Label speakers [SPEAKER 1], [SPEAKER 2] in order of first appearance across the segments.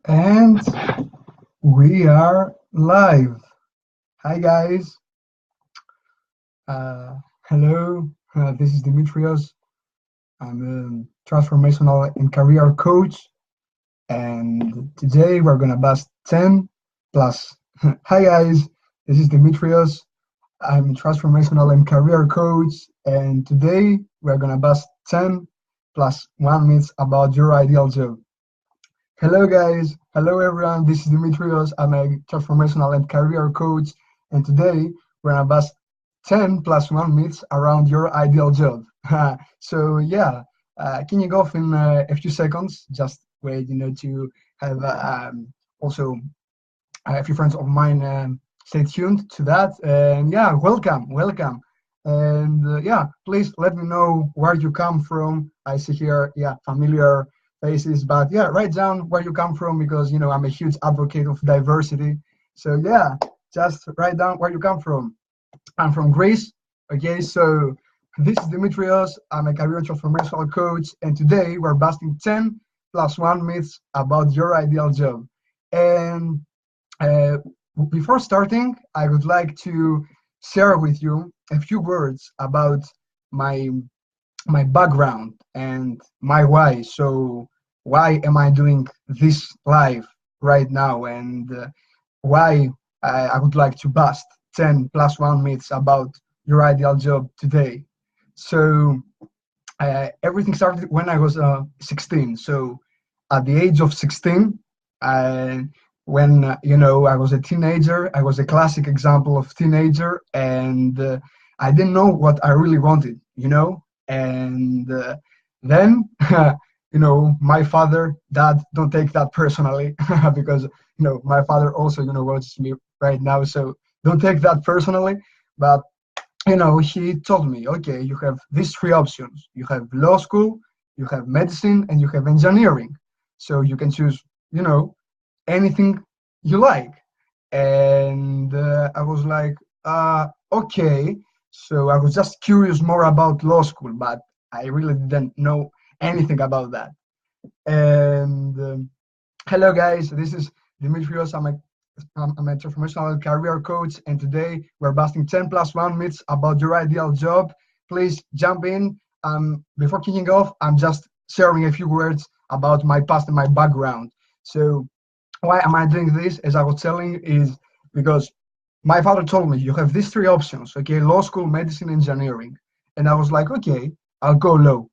[SPEAKER 1] And we are live. Hi, guys. Uh, Hello. This is Dimitrios. I'm a transformational and career coach. And today we're going to bust 10 plus. Hi, guys. This is Dimitrios. I'm a transformational and career coach. And today we're going to bust 10 plus 1 myths about your ideal job. Hello, guys. Hello, everyone. This is Dimitrios. I'm a transformational and career coach. And today we're going to bust 10 plus 1 myths around your ideal job. So, yeah, kicking off in a few seconds. Just wait, to have also a few friends of mine stay tuned to that. And yeah, welcome. And yeah, please let me know where you come from. I see here, yeah, familiar faces, but yeah, write down where you come from because I'm a huge advocate of diversity. So yeah, just write down where you come from. I'm from Greece. Okay, so this is Dimitrios. I'm a career transformational coach, and today we're busting 10 plus 1 myths about your ideal job. And uh, before starting, I would like to share with you a few words about my my background and my why. So why am I doing this live right now, and why I would like to bust 10 plus 1 myths about your ideal job today. So everything started when I was 16. So at the age of 16, I, when I was a teenager, I was a classic example of teenager, and I didn't know what I really wanted, and then my father, dad, don't take that personally because my father also watches me right now, so don't take that personally. But he told me, okay, you have these three options. You have law school, you have medicine, and you have engineering. So you can choose, anything you like. And I was like, okay. So I was just curious more about law school, but I really didn't know anything about that. And hello, guys. This is Dimitrios. I'm a transformational career coach, and today we're busting 10 plus 1 myths about your ideal job. Please jump in. Before kicking off, I'm just sharing a few words about my past and my background. So, why am I doing this? As I was telling, is because my father told me you have these three options, okay, law school, medicine, engineering. And I was like, okay, I'll go law.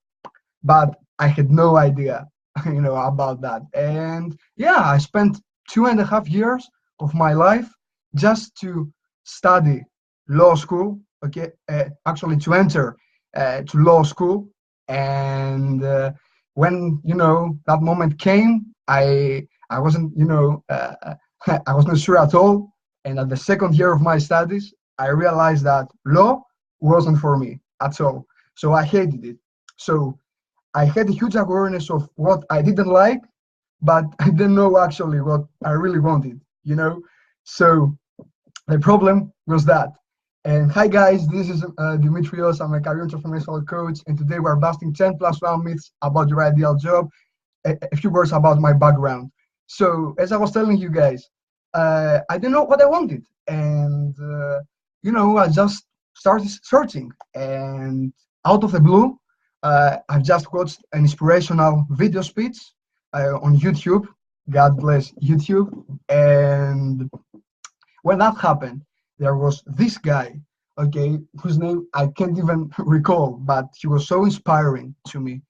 [SPEAKER 1] But I had no idea, about that. And yeah, I spent 2.5 years of my life just to study law school. Okay, actually to enter to law school. And when that moment came, I wasn't I wasn't sure at all. And at the second year of my studies, I realized that law wasn't for me at all. So I hated it. So I had a huge awareness of what I didn't like, but I didn't know actually what I really wanted. So the problem was that. And hi guys, this is Dimitrios. I'm a career transformational coach, and today we're busting 10 plus 1 myths about your ideal job. A few words about my background. So as I was telling you guys, I didn't know what I wanted, and I just started searching, and out of the blue, I've just watched an inspirational video speech on YouTube. God bless YouTube. And when that happened, there was this guy, okay, whose name I can't even recall, but he was so inspiring to me.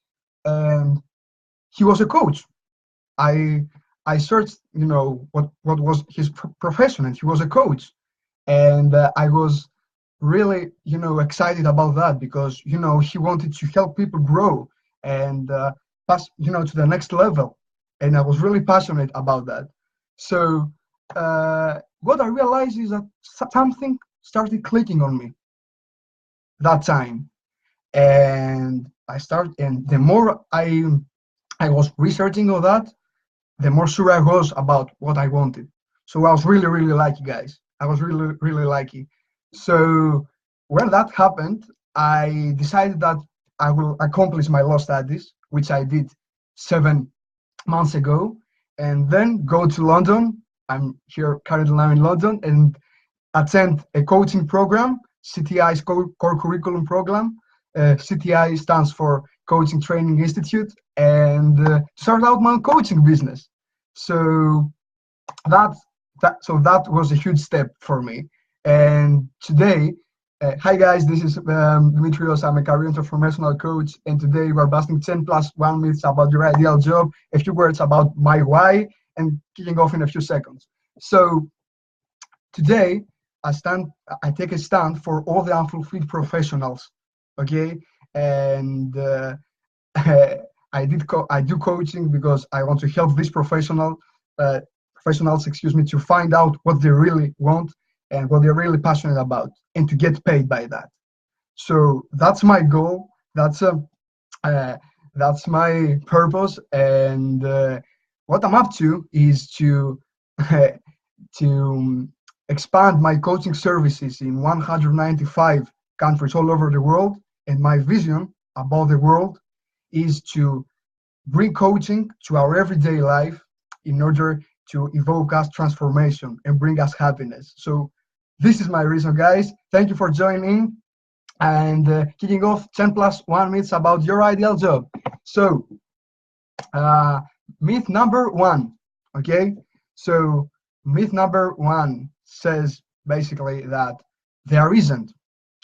[SPEAKER 1] And he was a coach. I I searched, what was his profession, and he was a coach. And I was really, excited about that because he wanted to help people grow and pass, to the next level. And I was really passionate about that. So what I realized is that something started clicking on me that time, and and the more I was researching all that, the more sure I was about what I wanted. So I was really, really lucky, guys. I was really, really lucky. So when that happened, I decided that I will accomplish my law studies, which I did 7 months ago. and then go to London. I'm here currently now in London, and attend a coaching program, CTI's core curriculum program. CTI stands for Coaching Training Institute, and start out my coaching business. So that that was a huge step for me. And today, hi guys, this is Dimitrios. I'm a career and transformational coach, and today we're busting 10 plus 1 myths about your ideal job, a few words about my why, and kicking off in a few seconds. So today, I take a stand for all the unfulfilled professionals, okay? And I do coaching because I want to help these professionals, excuse me, to find out what they really want and what they're really passionate about, and to get paid by that. So that's my goal. Uh, that's my purpose, and what I'm up to is to to expand my coaching services in 195 countries all over the world. And my vision about the world is to bring coaching to our everyday life in order to evoke us transformation and bring us happiness. So this is my reason, guys. Thank you for joining and kicking off 10 plus 1 myths about your ideal job. So myth number 1, okay? So myth number 1 says basically that there isn't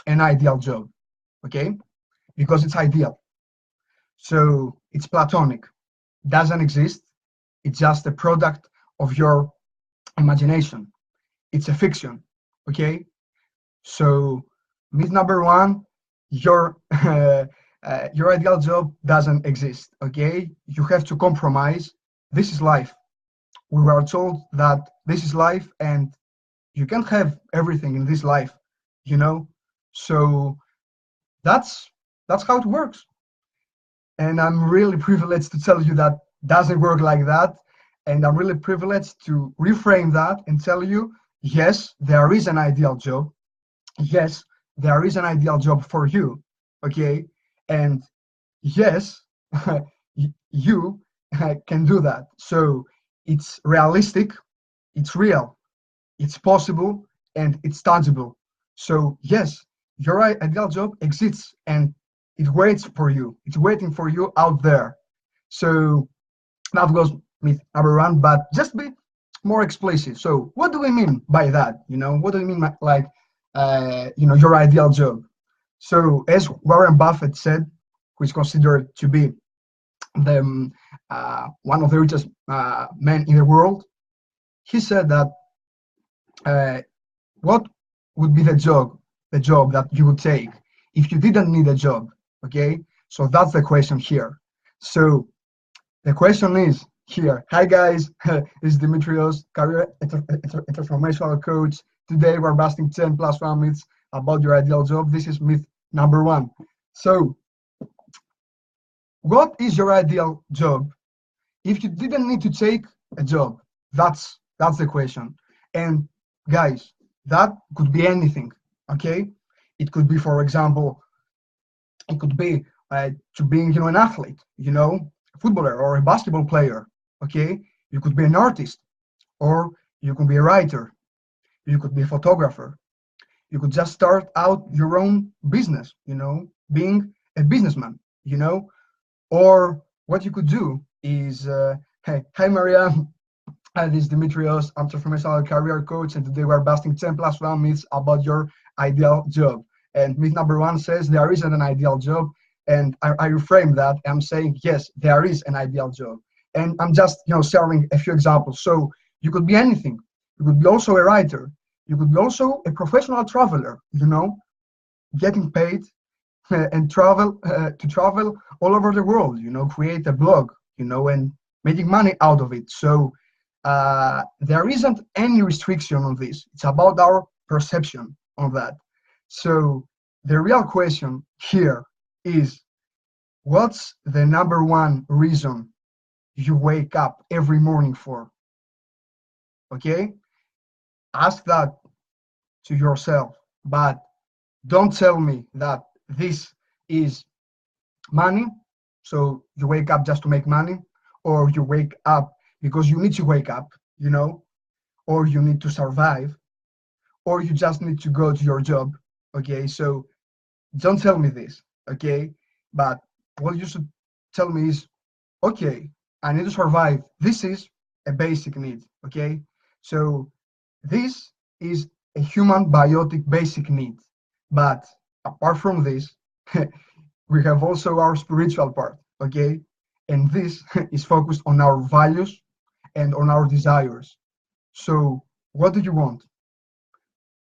[SPEAKER 1] an ideal job, okay? Because it's ideal. So it's platonic, doesn't exist. It's just a product of your imagination. It's a fiction, okay? So myth number 1, your your ideal job doesn't exist, okay? You have to compromise. This is life. We were told that this is life, and you can't have everything in this life, you know? So that's how it works. And I'm really privileged to tell you that doesn't work like that. And I'm really privileged to reframe that and tell you, yes, there is an ideal job. Yes, there is an ideal job for you, okay? And yes, you can do that. So it's realistic, it's real, it's possible, and it's tangible. So yes, your ideal job exists, and it waits for you. It's waiting for you out there. So that was myth number 1, but just be more explicit. So what do we mean by that? What do we mean by, like, your ideal job? So as Warren Buffett said, who is considered to be the one of the richest men in the world, he said that what would be the job that you would take if you didn't need a job, okay? So that's the question here. So the question is here, hi guys, this is Dimitrios, career transformational coach. Today we're busting 10 plus 1 myths about your ideal job. This is myth number 1. So what is your ideal job if you didn't need to take a job? That's the question. And guys, that could be anything, okay? It could be, for example, it could be to being, an athlete, a footballer or a basketball player, okay? You could be an artist, or you could be a writer, you could be a photographer, you could just start out your own business, being a businessman, or what you could do is, hey, hi Maria, hi, this is Dimitrios, I'm transformational career coach, and today we're busting 10 plus 1 myths about your ideal job. And myth number 1 says there isn't an ideal job, and I reframe that. I'm saying yes, there is an ideal job, and I'm just sharing a few examples. So you could be anything. You could be also a writer. You could be also a professional traveler. Getting paid and travel all over the world. Create a blog. And making money out of it. So there isn't any restriction on this. It's about our perception of that. So the real question here is, what's the number 1 reason you wake up every morning for? Okay? Ask that to yourself, but don't tell me that this is money, so you wake up just to make money, or you wake up because you need to wake up, you know, or you need to survive, or you just need to go to your job. Okay, so don't tell me this, okay? But what you should tell me is, okay, I need to survive. This is a basic need, okay? So this is a human biotic basic need. But apart from this, we have also our spiritual part, okay? And this is focused on our values and on our desires. So, what do you want?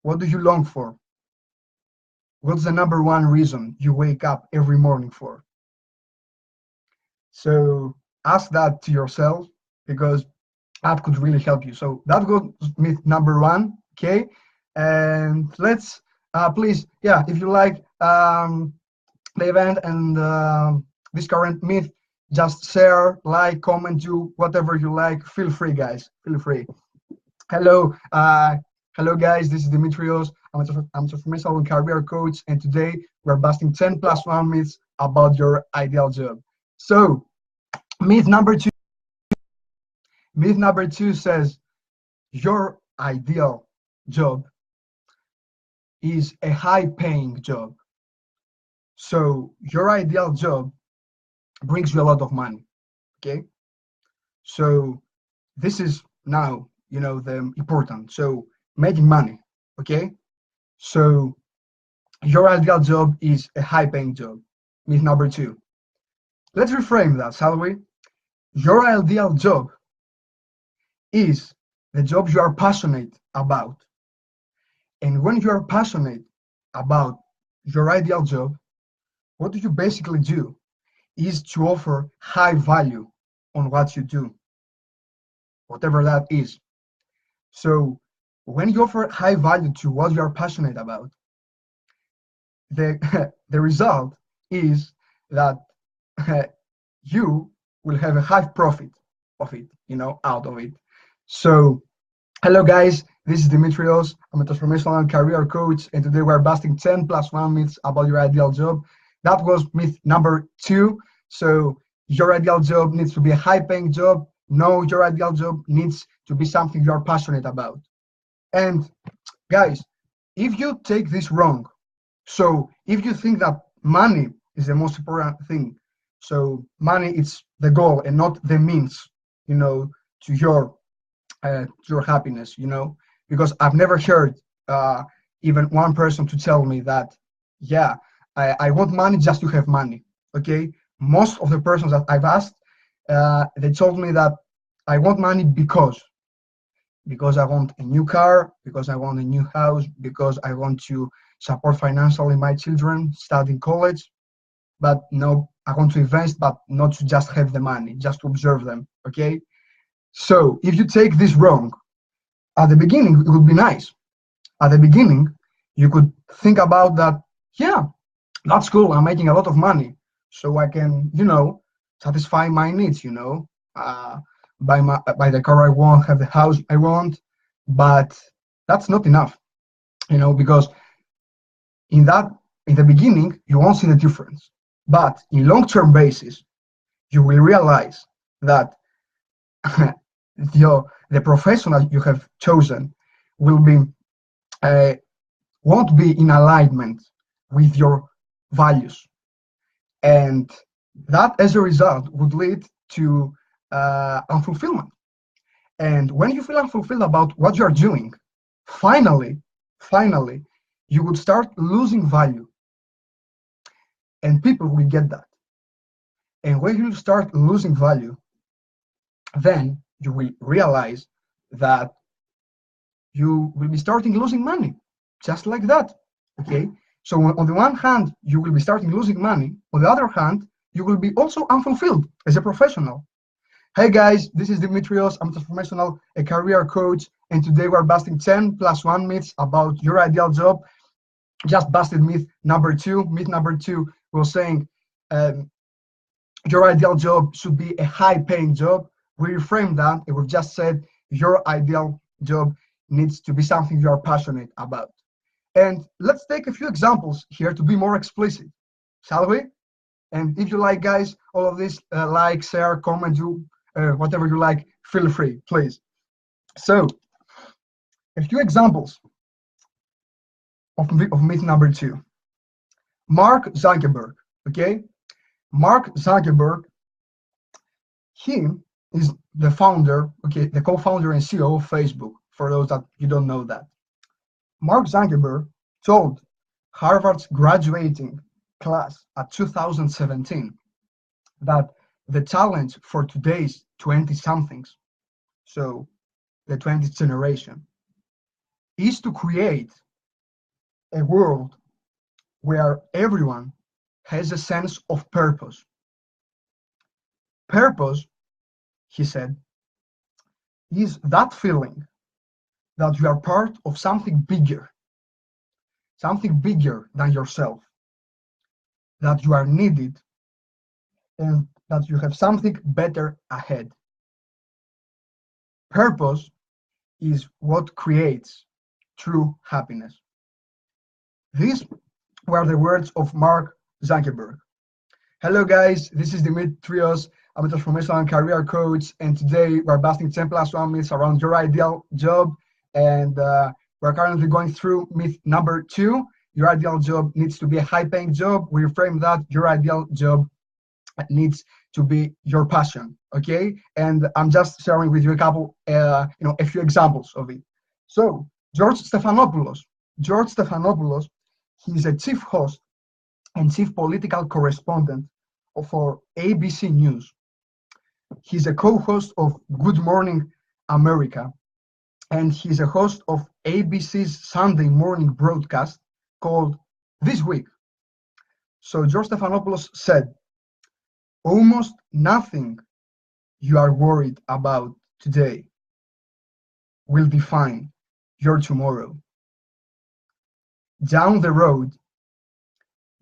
[SPEAKER 1] What do you long for? What's the number one reason you wake up every morning for? So, ask that to yourself because that could really help you. So, that goes myth number one, okay? And let's please, yeah, if you like the event and this current myth, just share, like, comment, do whatever you like. Feel free, guys. Feel free. Hello, hello, guys. This is Dimitrios. I'm a transformational and career coach, and today we're busting 10 plus 1 myths about your ideal job. So, myth number two. Myth number two says your ideal job is a high-paying job. So, your ideal job brings you a lot of money. Okay. So this is now, you know, the important. So making money. Okay. So your ideal job is a high paying job. Myth number two. Let's reframe that, shall we? Your ideal job is the job you are passionate about. And when you are passionate about your ideal job, what do you basically do is to offer high value on what you do, whatever that is. So when you offer high value to what you are passionate about, the the result is that you will have a high profit of it, you know, out of it. So hello guys, this is Dimitrios. I'm a transformational and career coach, and today we're busting 10 plus 1 myths about your ideal job. That was myth number two. So your ideal job needs to be a high paying job. No, your ideal job needs to be something you're passionate about. And guys, if you take this wrong, so if you think that money is the most important thing, so money is the goal and not the means, you know, to your happiness, you know, because I've never heard even one person to tell me that, yeah, I want money just to have money. Okay, most of the persons that I've asked, they told me that I want money because I want a new car, because I want a new house, because I want to support financially my children studying college. But no, I want to invest, but not to just have the money, just to observe them. Okay. So if you take this wrong, at the beginning, it would be nice. At the beginning, you could think about that, yeah, that's cool. I'm making a lot of money. So I can, you know, satisfy my needs, you know, buy the car I want, have the house I want. But that's not enough, you know, because in the beginning, you won't see the difference. But in long-term basis, you will realize that the professional you have chosen will be won't be in alignment with your values, and that as a result would lead to unfulfillment. And when you feel unfulfilled about what you're doing, finally you would start losing value, and people will get that. And when you start losing value, then you will realize that you will be starting losing money, just like that. Okay. So on the one hand, you will be starting losing money. On the other hand, you will be also unfulfilled as a professional. Hey guys, this is Dimitrios. I'm a transformational a career coach, and today we're busting 10 plus 1 myths about your ideal job. Just busted myth number two. Myth number two was saying your ideal job should be a high-paying job. We reframed that, and we've just said your ideal job needs to be something you are passionate about. And let's take a few examples here to be more explicit, shall we? And if you like, guys, all of this, like, share, comment, do whatever you like, feel free, please. So, a few examples of myth number 2. Mark Zuckerberg, okay? Mark Zuckerberg, he is the founder, okay, the co-founder and CEO of Facebook, for those that you don't know that. Mark Zuckerberg told Harvard's graduating class at 2017 that the challenge for today's 20-somethings, so the 20th generation, is to create a world where everyone has a sense of purpose. Purpose, he said, is that feeling that you are part of something bigger than yourself, that you are needed, and that you have something better ahead. Purpose is what creates true happiness. These were the words of Mark Zuckerberg. Hello guys, this is Dimitrios. I'm a transformational and career coach, and today we're busting 10 plus 1 myths around your ideal job, and we're currently going through myth number 2. Your ideal job needs to be a high-paying job. We reframe that. Your ideal job needs to be your passion, okay? And I'm just sharing with you a couple, a few examples of it. So George Stephanopoulos, he's a chief host and chief political correspondent for ABC News. He's a co-host of Good Morning America, and he's a host of ABC's Sunday morning broadcast called This Week. So George Stephanopoulos said, almost nothing you are worried about today will define your tomorrow. Down the road,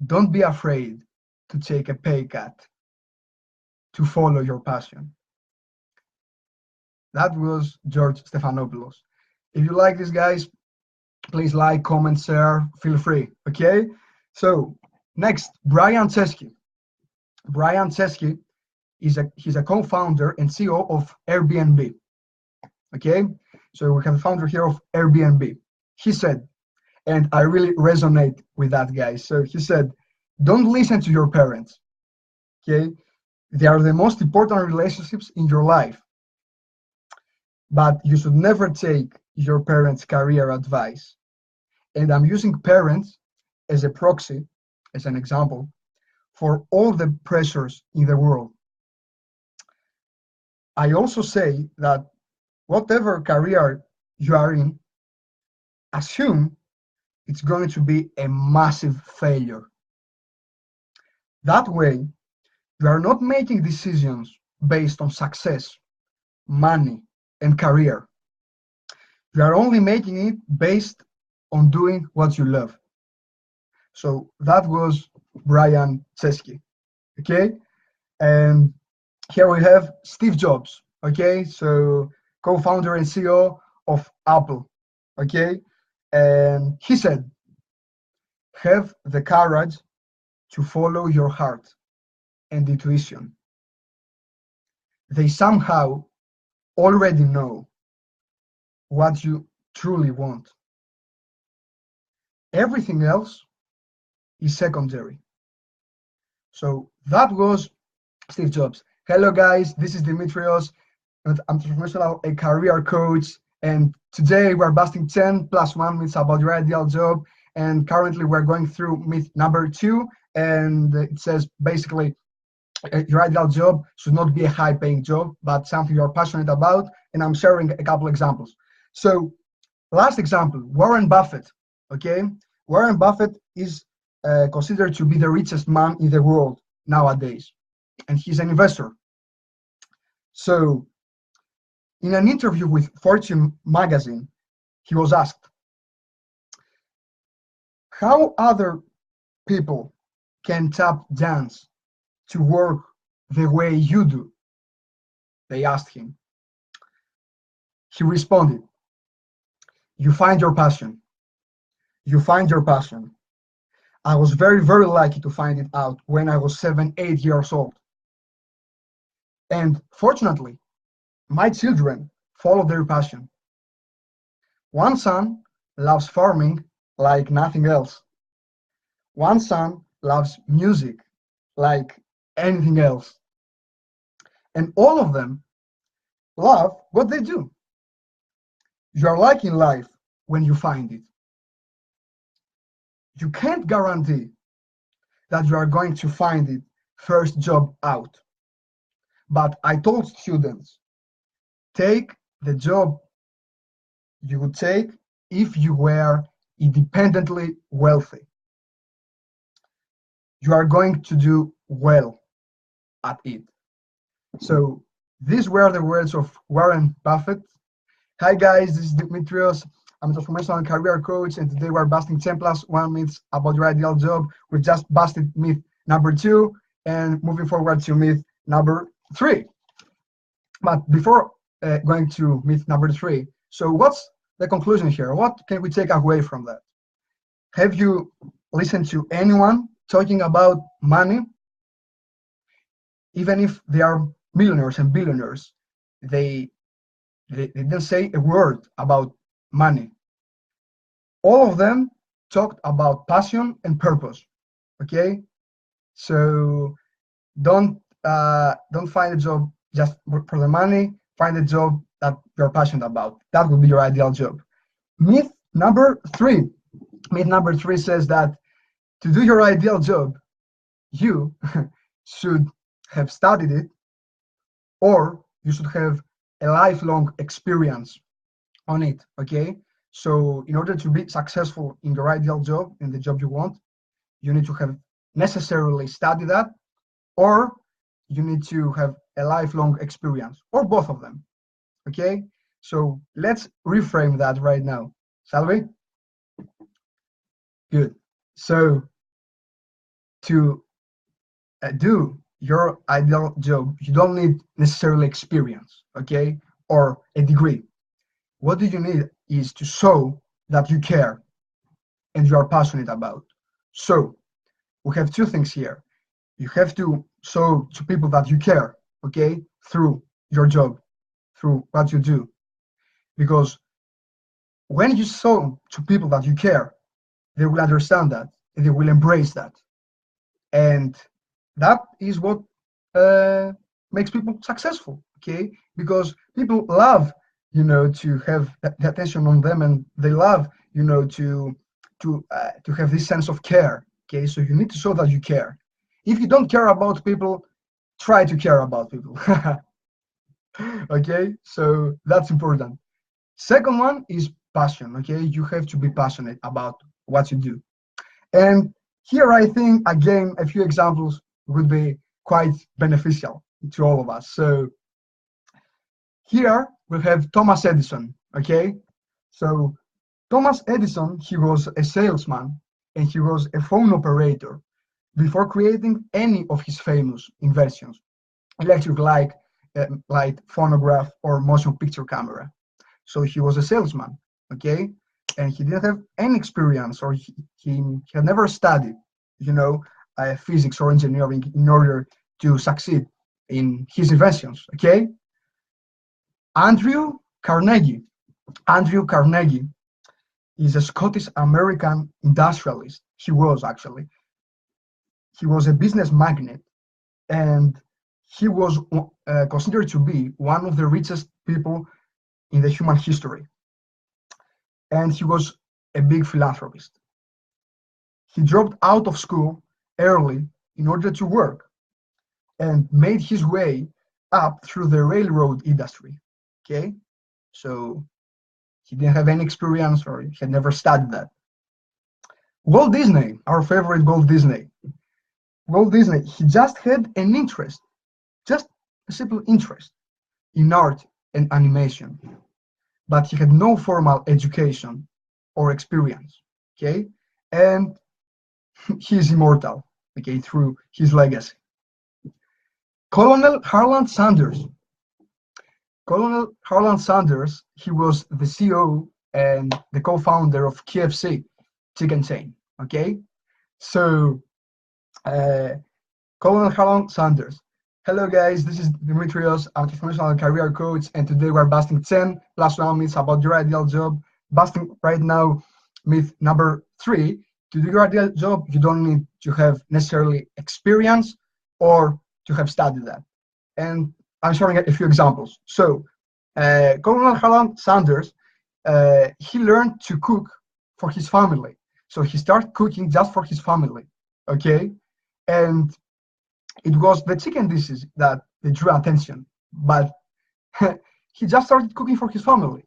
[SPEAKER 1] don't be afraid to take a pay cut to follow your passion. That was George Stephanopoulos. If you like this, guys, please like, comment, share, feel free, okay? So next, Brian Chesky. Brian Chesky he's a co-founder and CEO of Airbnb, okay? So we have the founder here of Airbnb. He said, and I really resonate with that, guys. So he said, don't listen to your parents, okay? They are the most important relationships in your life, but you should never take your parents' career advice. And I'm using parents as a proxy, as an example, for all the pressures in the world. I also say that whatever career you are in, assume it's going to be a massive failure. That way, you are not making decisions based on success, money, and career. You are only making it based on doing what you love. So that was Brian Chesky, okay? And here we have Steve Jobs, okay? So co-founder and CEO of Apple, okay? And he said, have the courage to follow your heart and intuition. They somehow already know what you truly want. Everything else is secondary. So that was Steve Jobs. Hello guys, this is Dimitrios. I'm a transformational career coach, and today we're busting 10 plus 1 myths about your ideal job. And currently we're going through myth number 2, and it says basically your ideal job should not be a high-paying job, but something you're passionate about. And I'm sharing a couple examples. So last example, Warren Buffett, okay? Warren Buffett is considered to be the richest man in the world nowadays, and he's an investor. So in an interview with Fortune magazine, he was asked, how other people can tap dance to work the way you do? They asked him. He responded, you find your passion. You find your passion. I was very, very lucky to find it out when I was 7, 8 years old. And fortunately, my children follow their passion. One son loves farming like nothing else. One son loves music like anything else. And all of them love what they do. You are liking life when you find it. You can't guarantee that you are going to find it first job out. But I told students, take the job you would take if you were independently wealthy. You are going to do well at it. So these were the words of Warren Buffett. Hi guys, this is Dimitrios. I'm a transformational and career coach, and today we're busting 10 plus 1 myths about your ideal job. We just busted myth number 2 and moving forward to myth number 3. But before going to myth number 3, so what's the conclusion here? What can we take away from that? Have you listened to anyone talking about money? Even if they are millionaires and billionaires, they didn't say a word about money. All of them talked about passion and purpose. Okay, so don't find a job just for the money. Find a job that you're passionate about. That would be your ideal job. Myth number 3. Myth number 3 says that to do your ideal job, you should have studied it, or you should have a lifelong experience on it. Okay, so in order to be successful in your ideal job, in the job you want, you need to have necessarily studied that, or you need to have a lifelong experience, or both of them. Okay, so let's reframe that right now, shall we? Good. So to do your ideal job, you don't need necessarily experience, okay, or a degree. What do you need is to show that you care and you are passionate about. So we have 2 things here. You have to show to people that you care, okay, through your job, through what you do. Because when you show to people that you care, they will understand that and they will embrace that. And that is what makes people successful, okay? Because people love, to have the attention on them, and they love, to have this sense of care, okay? So you need to show that you care. If you don't care about people, try to care about people. Okay, so that's important. Second one is passion, okay? You have to be passionate about what you do. And here I think, again, a few examples would be quite beneficial to all of us. So here we have Thomas Edison, okay? So Thomas Edison, he was a salesman and he was a phone operator before creating any of his famous inventions, electric light, phonograph, or motion picture camera. So he was a salesman, okay? And he didn't have any experience, or he had never studied, physics or engineering in order to succeed in his inventions, okay? Andrew Carnegie. Andrew Carnegie is a Scottish-American industrialist. He was actually. He was a business magnate, and he was considered to be one of the richest people in the human history. And he was a big philanthropist. He dropped out of school early in order to work and made his way up through the railroad industry. Okay, so he didn't have any experience, or he had never studied that. Walt Disney, our favorite Walt Disney. Walt Disney, he just had an interest, just a simple interest in art and animation, but he had no formal education or experience, okay? And he is immortal, okay, through his legacy. Colonel Harland Sanders. Colonel Harland Sanders, he was the CEO and the co-founder of KFC chicken chain, okay? So Colonel Harland Sanders, Hello guys, this is Dimitrios. I'm a transformational career coach, and today we're busting 10 plus 1 myths about your ideal job. Busting right now myth number 3. To do your ideal job, you don't need to have necessarily experience or to have studied that. And I'm showing a few examples. So, Colonel Harland Sanders, he learned to cook for his family. So he started cooking just for his family, okay? And it was the chicken dishes that they drew attention, but he just started cooking for his family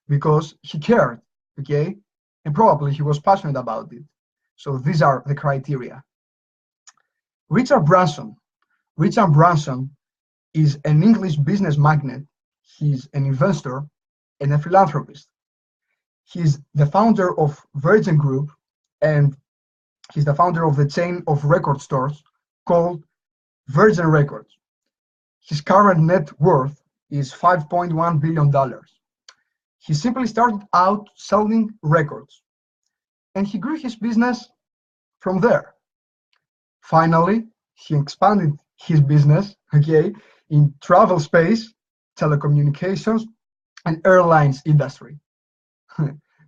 [SPEAKER 1] because he cared, okay? And probably he was passionate about it. So these are the criteria. Richard Branson. Richard Branson is an English business magnate. He's an investor and a philanthropist. He's the founder of Virgin Group, and he's the founder of the chain of record stores called Virgin Records. His current net worth is $5.1 billion. He simply started out selling records, and he grew his business from there. Finally, he expanded his business, okay, in travel space, telecommunications, and airlines industry.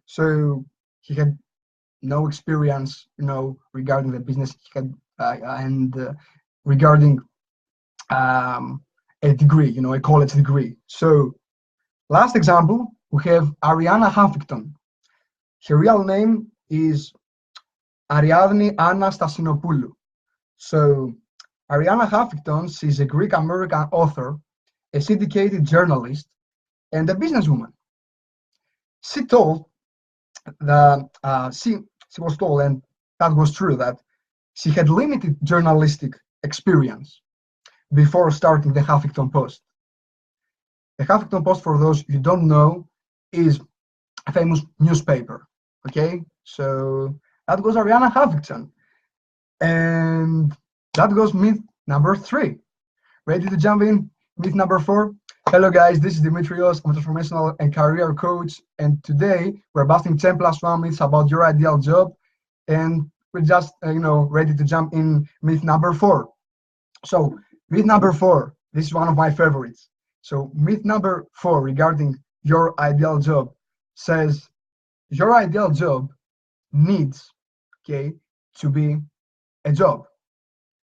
[SPEAKER 1] So he had no experience, regarding the business he had, and regarding a degree, a college degree. So last example, we have Arianna Huffington. Her real name is Ariadne Anna Stasinopoulou. So Arianna Huffington, she's a Greek-American author, a syndicated journalist, and a businesswoman. She told that she was told, and that was true, that she had limited journalistic experience before starting the Huffington Post. The Huffington Post, for those you don't know, is a famous newspaper. Okay, so that was Arianna Huffington, and that goes myth number 3. Ready to jump in? Myth number 4. Hello guys, this is Dimitrios. I'm a transformational and career coach, and today we're busting 10 plus 1 myths about your ideal job, and we're just ready to jump in myth number 4. So myth number 4, this is one of my favorites. So myth number 4 regarding your ideal job says your ideal job needs, to be a job,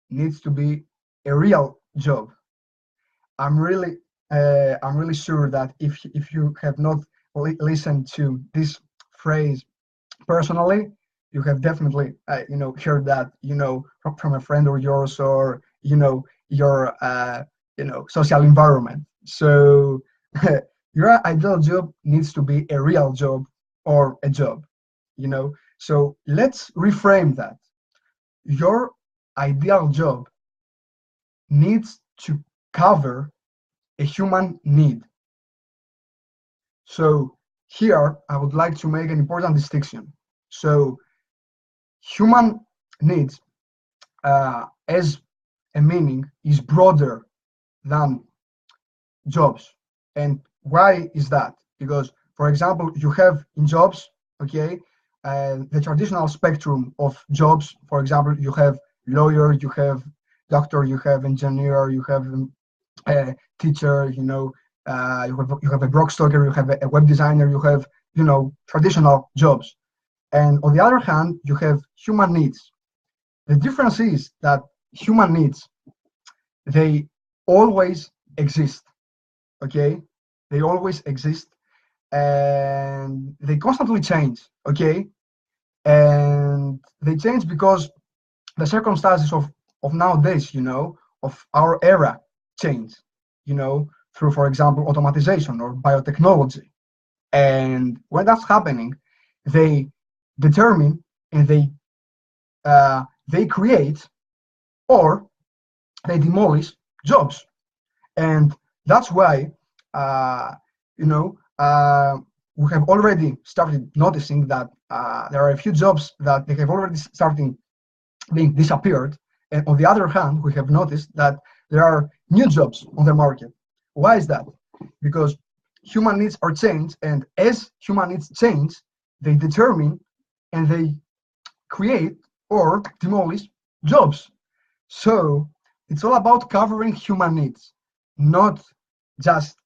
[SPEAKER 1] needs to be a real job. I'm really sure that if you have not listened to this phrase personally, you have definitely heard that from a friend or yours, or your social environment. So your ideal job needs to be a real job or a job. So let's reframe that. Your ideal job needs to cover a human need. So here I would like to make an important distinction. So human needs as a meaning is broader than jobs. And why is that? Because, for example, you have in jobs, the traditional spectrum of jobs. For example, you have lawyer, you have doctor, you have engineer, you have a teacher, you have a brockstoker, you have a web designer, you have traditional jobs. And on the other hand, you have human needs. The difference is that human needs, they always exist. They always exist, and they constantly change. And they change because the circumstances of nowadays, of our era change, through, for example, automatization or biotechnology. And when that's happening, they determine and they create or they demolish jobs. And that's why we have already started noticing that there are a few jobs that they have already started being disappeared. And on the other hand, we have noticed that there are new jobs on the market. Why is that? Because human needs are changed, and as human needs change, they determine and they create or demolish jobs. So It's all about covering human needs, not just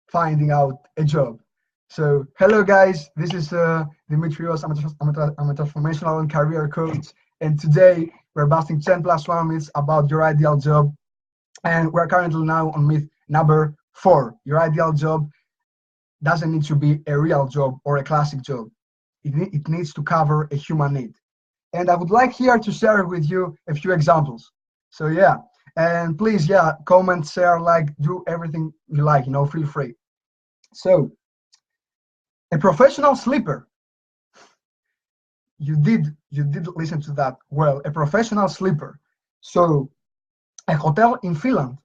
[SPEAKER 1] finding out a job. So, hello guys, this is Dimitrios. I'm a transformational and career coach, and today we're busting 10 plus 1 myths about your ideal job. And we're currently now on myth number 4. Your ideal job doesn't need to be a real job or a classic job. It needs to cover a human need. And I would like here to share with you a few examples. So yeah, and please, yeah, comment, share, like, do everything you like, feel free. So, a professional sleeper. You did listen to that well. A professional sleeper. So, a hotel in Finland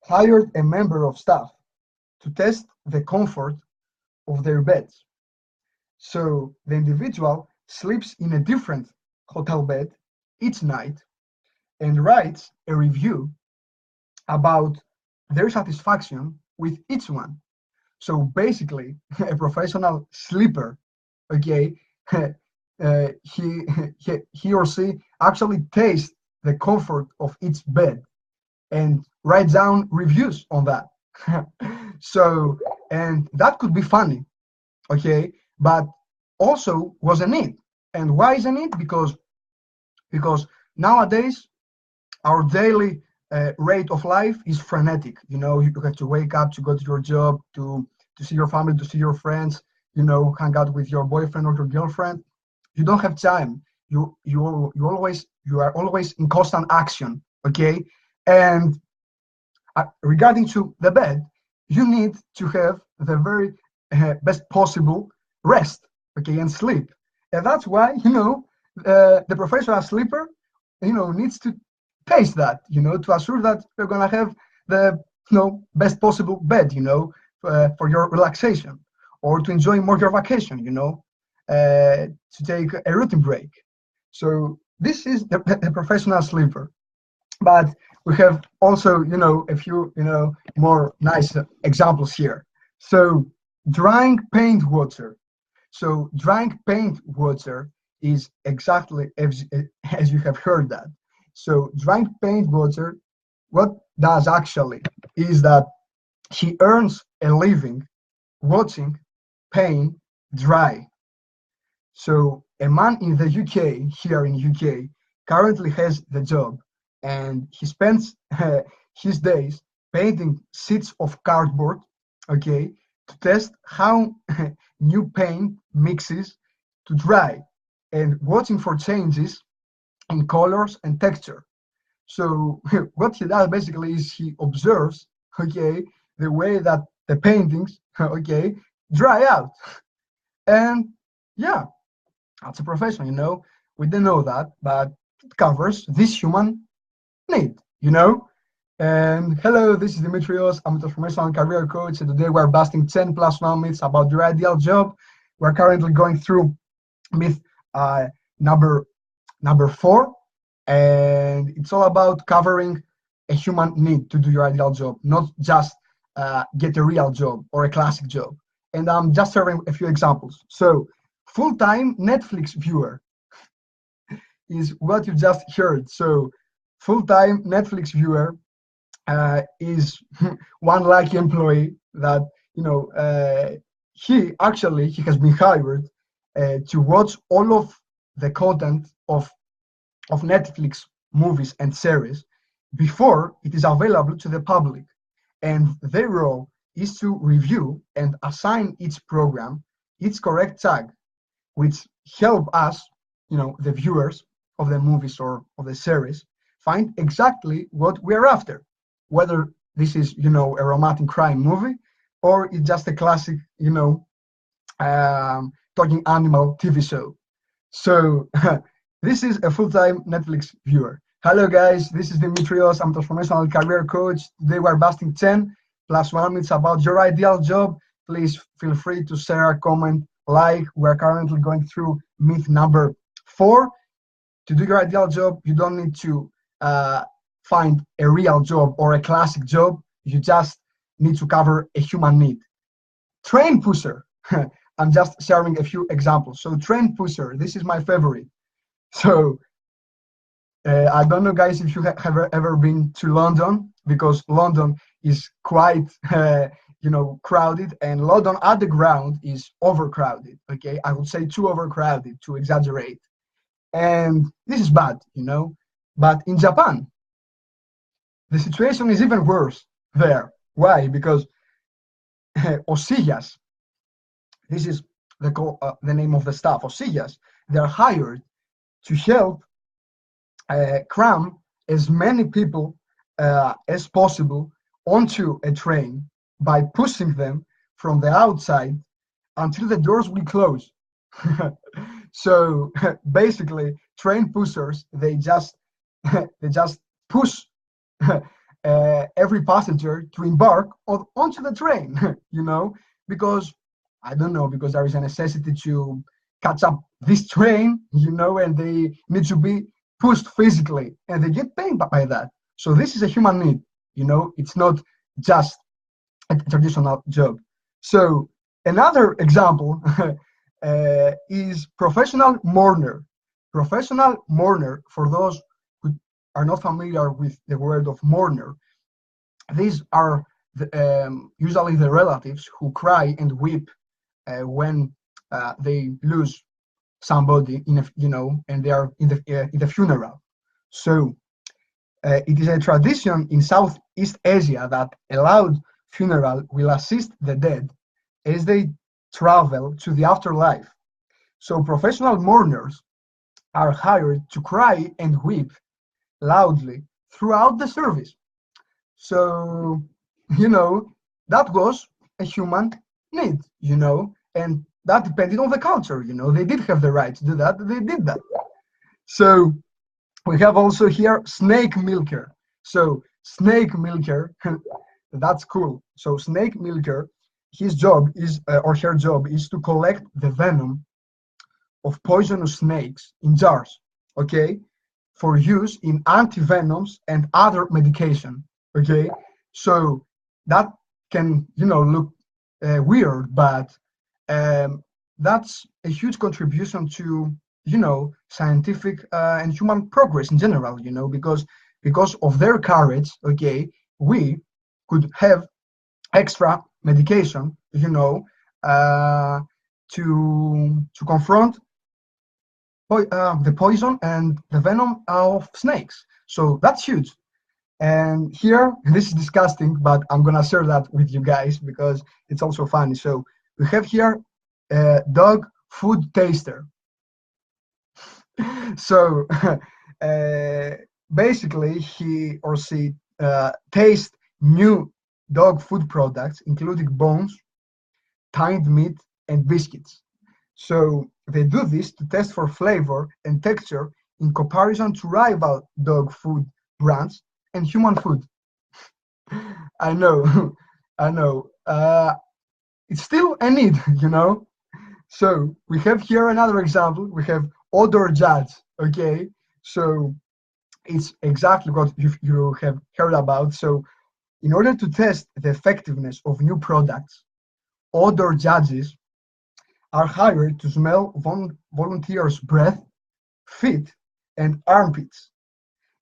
[SPEAKER 1] hired a member of staff to test the comfort of their beds. So the individual sleeps in a different hotel bed each night and writes a review about their satisfaction with each one. So basically, a professional sleeper, okay, he or she actually tastes the comfort of each bed and write down reviews on that. So, and that could be funny, okay, but also was a need. And why is a need? Because nowadays our daily rate of life is frenetic. You have to wake up to go to your job, to see your family, to see your friends, hang out with your boyfriend or your girlfriend. You don't have time. You are always in constant action, okay? And regarding to the bed, you need to have the very best possible rest, okay, and sleep. And that's why, the professional sleeper, needs to taste that, to assure that you're going to have the, best possible bed, for your relaxation or to enjoy more your vacation, to take a routine break. So this is the professional sleeper. But we have also, a few, more nice examples here. So drying paint water. So drying paint water is exactly as you have heard that. So drying paint water, what does actually is that he earns a living watching paint dry. So a man in the UK, here in UK, currently has the job, and he spends his days painting sheets of cardboard, okay, to test how new paint mixes to dry and watching for changes in colors and texture. So what he does basically is he observes, okay, the way that the paintings, okay, dry out. And yeah, that's a profession, we don't know that, but it covers this human need, And hello, this is Dimitrios. I'm a transformational career coach, and today we're busting 10 plus 1 myths about your ideal job. We're currently going through myth number 4, and it's all about covering a human need to do your ideal job, not just get a real job or a classic job. And I'm just sharing a few examples. So, full-time Netflix viewer is what you just heard. So, full-time Netflix viewer is one lucky employee that he has been hired to watch all of the content of Netflix movies and series before it is available to the public, and their role is to review and assign each program its correct tag, which help us, the viewers of the movies or of the series, find exactly what we're after, whether this is, a romantic crime movie or it's just a classic, talking animal TV show. So this is a full-time Netflix viewer. Hello guys, this is Dimitrios. I'm a transformational career coach. Today we're busting 10 plus 1 myths about your ideal job. Please feel free to share, comment, like. We're currently going through myth number 4. To do your ideal job, you don't need to find a real job or a classic job. You just need to cover a human need. Train pusher. I'm just sharing a few examples. So train pusher, this is my favorite. So I don't know, guys, if you have ever been to London, because London is quite, crowded, and London underground is overcrowded. Okay, I would say too overcrowded to exaggerate, and this is bad, But in Japan, the situation is even worse there. Why? Because osillas, this is the name of the staff, osillas, they're hired to help cram as many people as possible onto a train by pushing them from the outside until the doors will close. So basically, train pushers, they just push every passenger to embark onto the train, because I don't know, because there is a necessity to catch up this train, and they need to be pushed physically, and they get paid by that. So this is a human need, it's not just a traditional job. So another example is professional mourner. Professional mourner, for those who are not familiar with the word of mourner, these are usually the relatives who cry and weep when they lose somebody and they are in the funeral. So it is a tradition in Southeast Asia that a loud funeral will assist the dead as they travel to the afterlife. So professional mourners are hired to cry and weep loudly throughout the service. So, you know, that was a human need, and that depended on the culture, they did have the right to do that, they did that. So we have also here snake milker. So snake milker, that's cool. So snake milker, his job is, or her job is to collect the venom of poisonous snakes in jars, okay, for use in anti-venoms and other medication, okay. So that can, look weird, but that's a huge contribution to, scientific and human progress in general, because of their courage, okay, we could have extra medication, uh, to confront the poison and the venom of snakes. So that's huge. And here, this is disgusting, but I'm gonna share that with you guys because it's also funny. So we have here a dog food taster. So basically, he or she tastes new dog food products, including bones, tinned meat, and biscuits. So they do this to test for flavor and texture in comparison to rival dog food brands and human food. I know, I know. It's still a need, So we have here another example. We have odor judge, okay? So it's exactly what you have heard about. So in order to test the effectiveness of new products, odor judges are hired to smell volunteers' breath, feet, and armpits.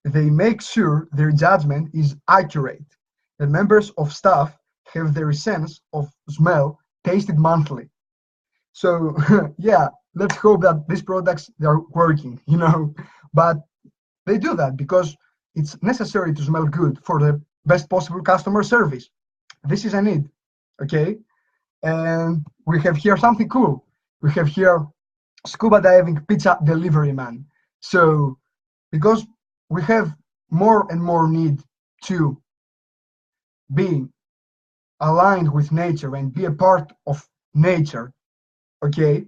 [SPEAKER 1] They make sure their judgment is accurate. The members of staff have their sense of smell tasted monthly. So yeah, let's hope that these products they are working, But they do that because it's necessary to smell good for the best possible customer service. This is a need, okay? And we have here something cool. We have here scuba diving pizza delivery man. So because we have more and more need to be aligned with nature and be a part of nature, okay,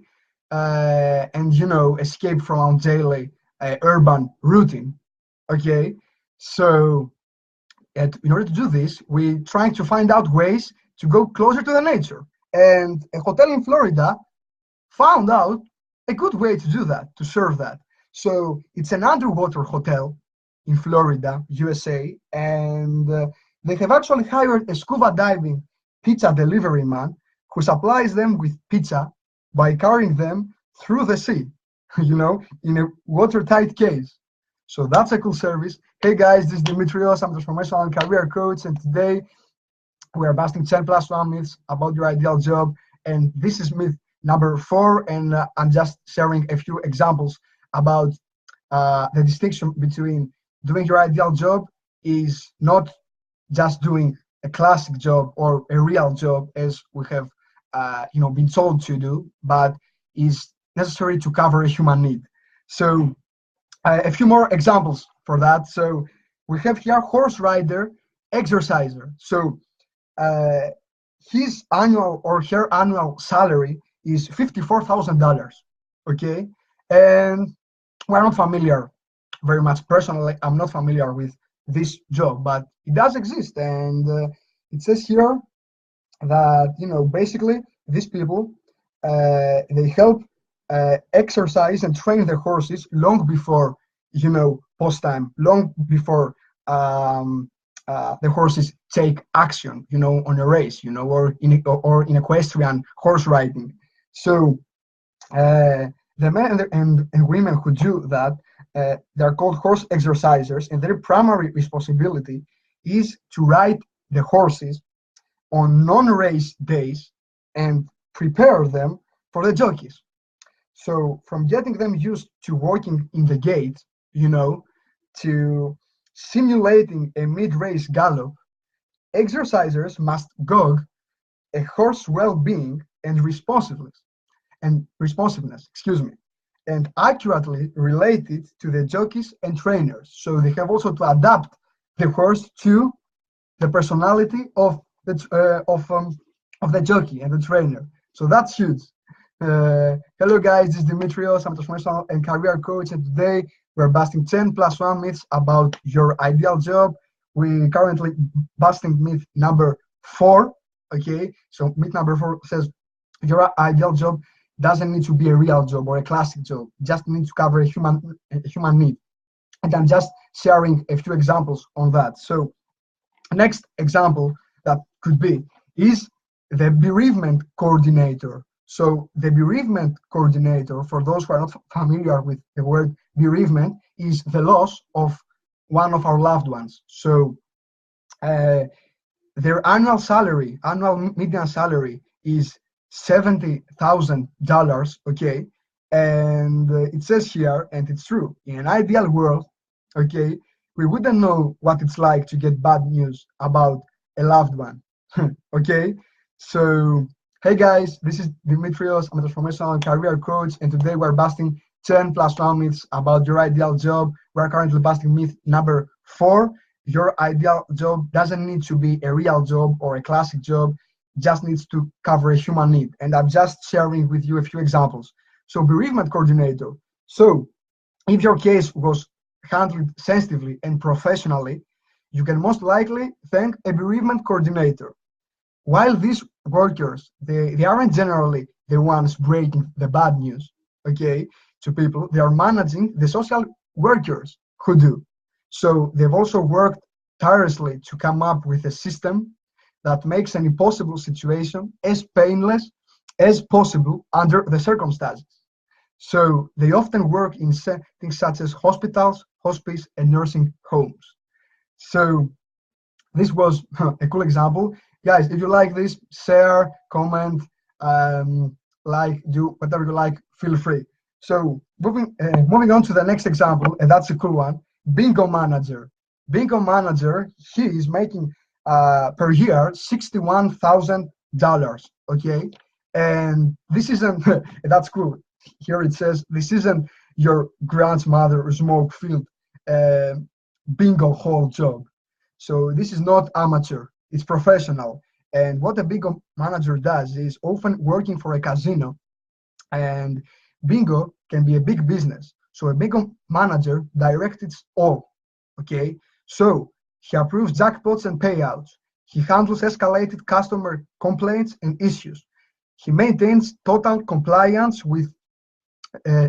[SPEAKER 1] and escape from our daily urban routine, okay. So in order to do this, we trying to find out ways to go closer to the nature, and a hotel in Florida found out a good way to do that, to serve that. So it's an underwater hotel in Florida, USA, and they have actually hired a scuba diving pizza delivery man who supplies them with pizza by carrying them through the sea, in a watertight case. So that's a cool service. Hey guys, this is Dimitrios. I'm the transformational and career coach, and today we are busting 10 plus 1 myths about your ideal job. And this is myth number 4, and I'm just sharing a few examples about the distinction between doing your ideal job is not just doing a classic job or a real job as we have been told to do, but is necessary to cover a human need. So a few more examples for that. So we have here horse rider, exerciser. So uh, his annual or her annual salary is $54,000. Okay, and we're not familiar very much personally. I'm not familiar with this job, but it does exist, and it says here that basically these people they help exercise and train their horses long before post time, long before the horses take action on a race or in equestrian horse riding. So the men and women who do that, they're called horse exercisers, and their primary responsibility is to ride the horses on non-race days and prepare them for the jockeys. So from getting them used to walking in the gate, to simulating a mid-race gallop, exercisers must gauge a horse's well-being and responsiveness, and accurately relate it to the jockeys and trainers. So they have also to adapt the horse to the personality of the jockey and the trainer. So that's huge. Hello guys, this is Dimitrios. I'm a transformational and career coach, and today we're busting 10 plus 1 myths about your ideal job. We currently busting myth number 4. Okay, so myth number 4 says your ideal job doesn't need to be a real job or a classic job. It just needs to cover a human need. And I'm just sharing a few examples on that. So next example that could be is the bereavement coordinator. So the bereavement coordinator, for those who are not familiar with the word bereavement, is the loss of one of our loved ones. So their annual median salary is $70,000. Okay, and it says here, and it's true, in an ideal world, okay, we wouldn't know what it's like to get bad news about a loved one. Okay, so hey guys, this is Dimitrios. I'm a transformational and career coach, and today we're busting 10 plus 1 myths about your ideal job. We're currently busting myth number 4. Your ideal job doesn't need to be a real job or a classic job, just needs to cover a human need. And I'm just sharing with you a few examples. So bereavement coordinator. So if your case was handled sensitively and professionally, you can most likely thank a bereavement coordinator. While these workers, they aren't generally the ones breaking the bad news, okay, to people, they are managing the social workers who do. So they've also worked tirelessly to come up with a system that makes an impossible situation as painless as possible under the circumstances. So they often work in settings such as hospitals, hospice, and nursing homes. So this was a cool example. Guys, if you like this, share, comment, do whatever you like, feel free. So moving on to the next example, and that's a cool one. Bingo manager. Bingo manager, he is making per year $61,000. Okay, and this isn't that's cool. Here it says this isn't your grandmother smoke filled bingo hall job. So this is not amateur, it's professional. And what a bingo manager does is often working for a casino, and bingo can be a big business. So a bingo manager directs it all. Okay, so he approves jackpots and payouts. He handles escalated customer complaints and issues. He maintains total compliance with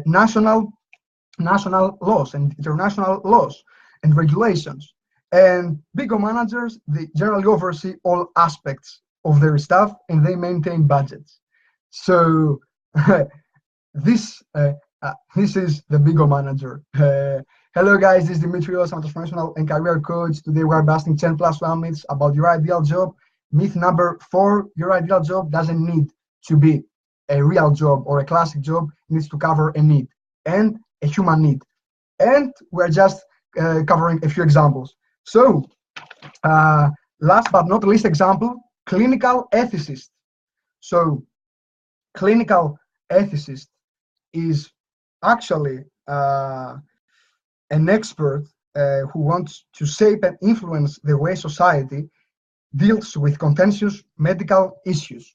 [SPEAKER 1] national laws and international laws and regulations. And bingo managers, they generally oversee all aspects of their staff, and they maintain budgets. So this is the bingo manager. Hello guys, this is Dimitrios. I'm a transformational and career coach. Today we are busting 10 plus 1 myths about your ideal job. Myth number 4, your ideal job doesn't need to be a real job or a classic job. It needs to cover a need and a human need. And we're just covering a few examples. So, last but not least example, clinical ethicist. So, clinical ethicist is actually an expert who wants to shape and influence the way society deals with contentious medical issues.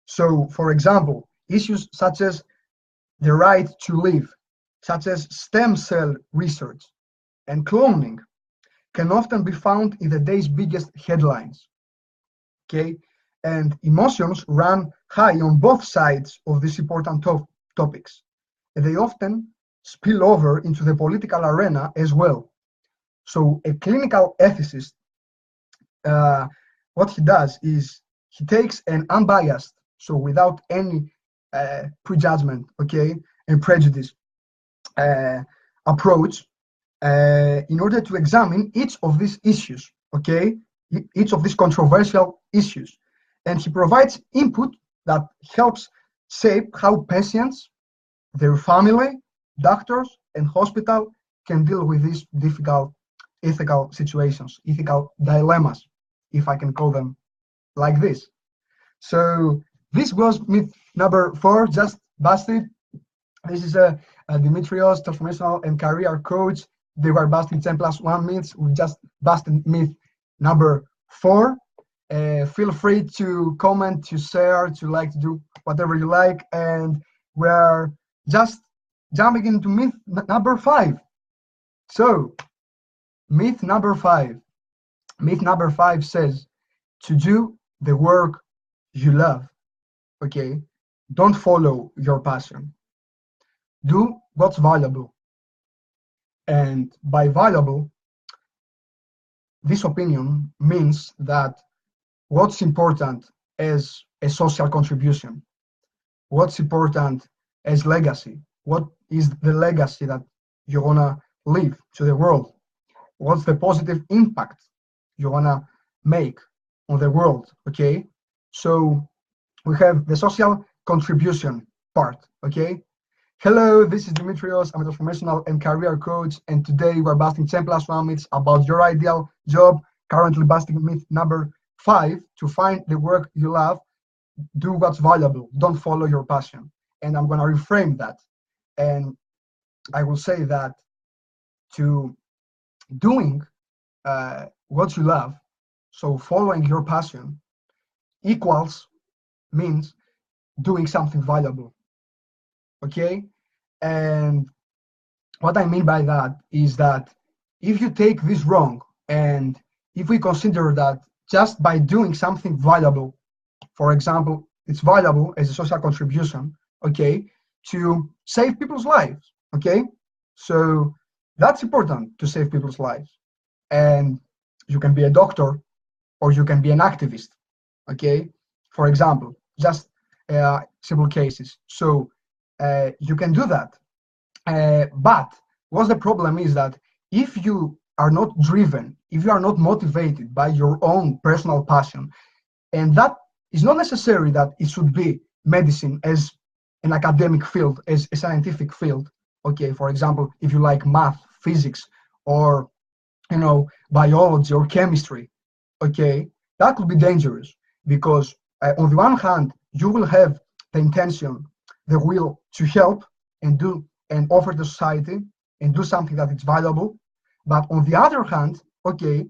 [SPEAKER 1] So, for example, issues such as the right to live, such as stem cell research and cloning, can often be found in the day's biggest headlines. Okay, and emotions run high on both sides of these important topics. And they often spill over into the political arena as well. So a clinical ethicist, what he does is he takes an unbiased, so without any prejudgment, okay, and prejudice approach in order to examine each of these issues, okay, each of these controversial issues. And he provides input that helps shape how patients, their family, doctors, and hospital can deal with these difficult ethical situations, ethical dilemmas, if I can call them like this. So this was myth number 4, just busted. This is a Dimitrios, transformational and career coach. They were busting 10 plus 1 myths. We just busted myth number 4. Feel free to comment, to share, to like, to do whatever you like. And we're just jumping into myth number 5. So, myth number 5. Myth number 5 says to do the work you love. Okay? Don't follow your passion. Do what's valuable. And by valuable, this opinion means that what's important as a social contribution, what's important as legacy, what is the legacy that you want to leave to the world, what's the positive impact you want to make on the world, okay? So we have the social contribution part, okay? Hello, this is Dimitrios. I'm a transformational and career coach, and today we're busting 10 plus 1 myths about your ideal job. Currently busting myth number 5, to find the work you love, do what's valuable, don't follow your passion. And I'm going to reframe that. And I will say that to doing what you love, so following your passion, means doing something valuable. Okay? And what I mean by that is that if you take this wrong, and if we consider that just by doing something valuable, for example, it's valuable as a social contribution, okay, to save people's lives, okay? So that's important, to save people's lives. And you can be a doctor or you can be an activist, okay? For example, just simple cases. So you can do that. But what's the problem is that if you are not driven, if you are not motivated by your own personal passion, and that is not necessary that it should be medicine as an academic field, as a scientific field, okay, for example, if you like math, physics, or biology or chemistry, okay, that could be dangerous because on the one hand, you will have the intention, the will to help and do and offer to society and do something that is valuable. But on the other hand, okay,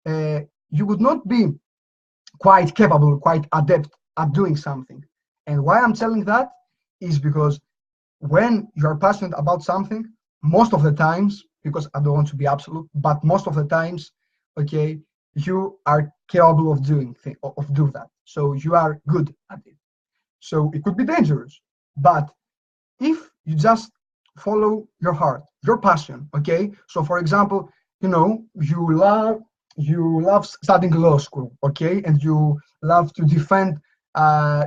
[SPEAKER 1] you would not be quite capable, quite adept at doing something. And why I'm telling that is because when you're passionate about something, most of the times, because I don't want to be absolute, but most of the times, okay, you are capable of doing that. So you are good at it. So it could be dangerous. But if you just follow your heart, your passion, okay? So for example, you love studying law school, okay? And you love to defend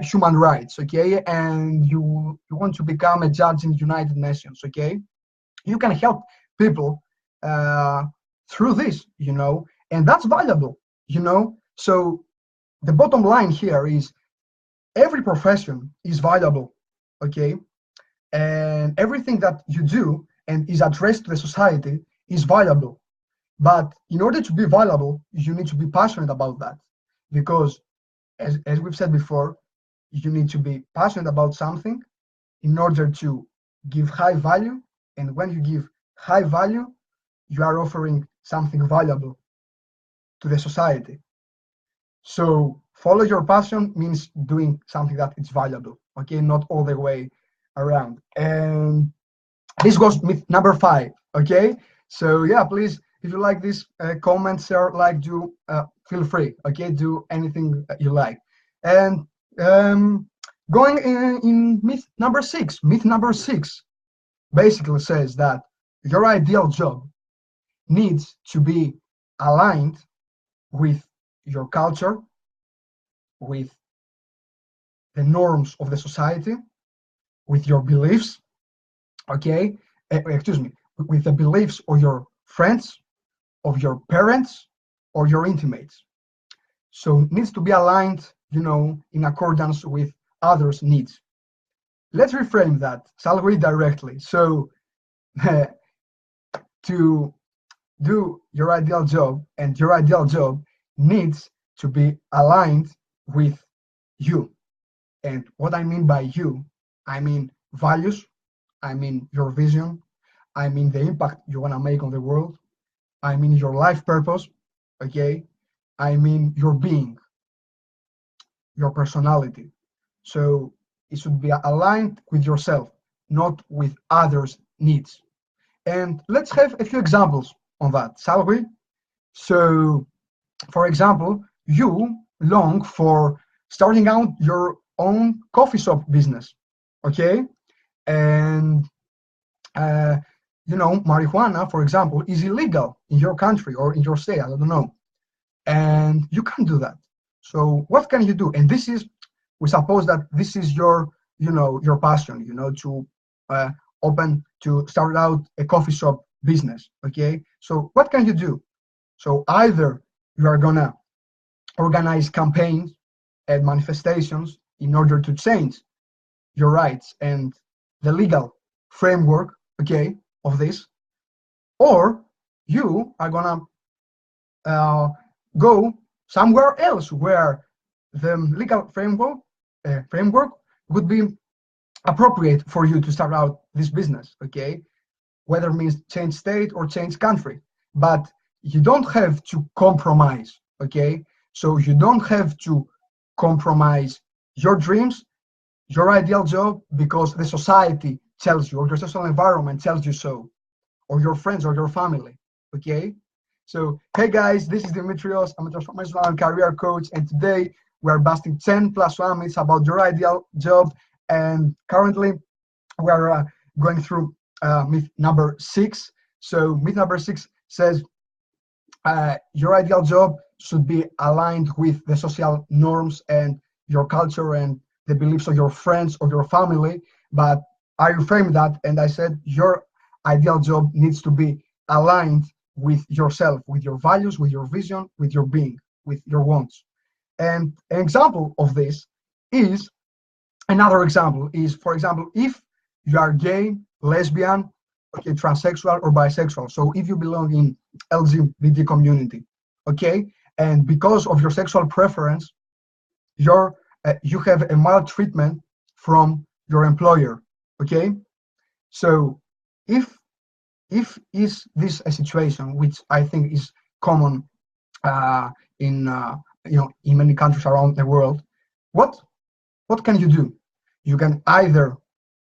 [SPEAKER 1] human rights, okay? And you want to become a judge in the United Nations, okay? You can help people uh, through this, and that's valuable. So the bottom line here is every profession is valuable, okay? And everything that you do and is addressed to the society is valuable. But in order to be valuable, you need to be passionate about that. Because as we've said before, you need to be passionate about something in order to give high value. And when you give high value, you are offering something valuable to the society. So follow your passion means doing something that is valuable, okay? Not all the way around. And this goes with number 5, okay? So yeah, please, if you like this, comment, share, like, do, feel free, okay? Do anything that you like. And going in myth number 6, basically says that your ideal job needs to be aligned with your culture, with the norms of the society, with your beliefs, okay? Excuse me, with the beliefs of your friends, of your parents, or your intimates. So it needs to be aligned, in accordance with others' needs. Let's reframe that, shall we, directly? So to do your ideal job, and your ideal job needs to be aligned with you. And what I mean by you, I mean values, I mean your vision, I mean the impact you want to make on the world, I mean your life purpose, okay? I mean your being, your personality. So it should be aligned with yourself, not with others' needs. And let's have a few examples on that, shall we? So, for example, you long for starting out your own coffee shop business, okay? And marijuana, for example, is illegal in your country or in your state, I don't know. And you can't do that. So what can you do? And this is, we suppose that this is your, your passion, to start out a coffee shop business, okay? So what can you do? So either you are gonna organize campaigns and manifestations in order to change your rights and the legal framework, okay, of this, or you are gonna go somewhere else where the legal framework would be appropriate for you to start out this business, okay? Whether it means change state or change country, but you don't have to compromise, okay? So you don't have to compromise your dreams, your ideal job, because the society tells you, or your social environment tells you so, or your friends or your family, okay? So, hey guys, this is Dimitrios. I'm a transformational and career coach, and today we are busting 10 plus 1 myths about your ideal job. And currently, we are going through myth number 6. So, myth number 6 says your ideal job should be aligned with the social norms and your culture and the beliefs of your friends or your family. But I reframed that and I said your ideal job needs to be aligned with yourself, with your values, with your vision, with your being, with your wants. And an example of this is, another example is, for example, if you are gay, lesbian, okay, transsexual or bisexual. So if you belong in LGBT community, okay, and because of your sexual preference, you have a maltreatment from your employer, okay? So if is this a situation which I think is common in many countries around the world, what can you do? You can either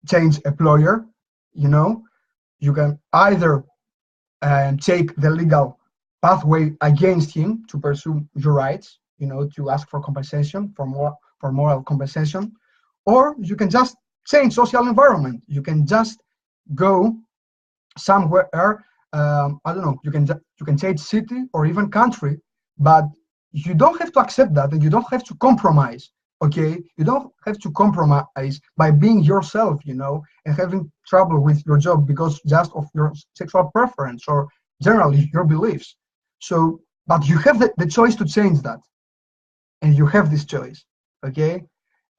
[SPEAKER 1] change employer, you can either take the legal pathway against him to pursue your rights, to ask for compensation, for moral compensation, or you can just change social environment. You can just go somewhere, I don't know, you can change city or even country, but you don't have to accept that, and you don't have to compromise, okay? You don't have to compromise by being yourself, and having trouble with your job because just of your sexual preference or generally your beliefs. So, but you have the choice to change that, and you have this choice, okay?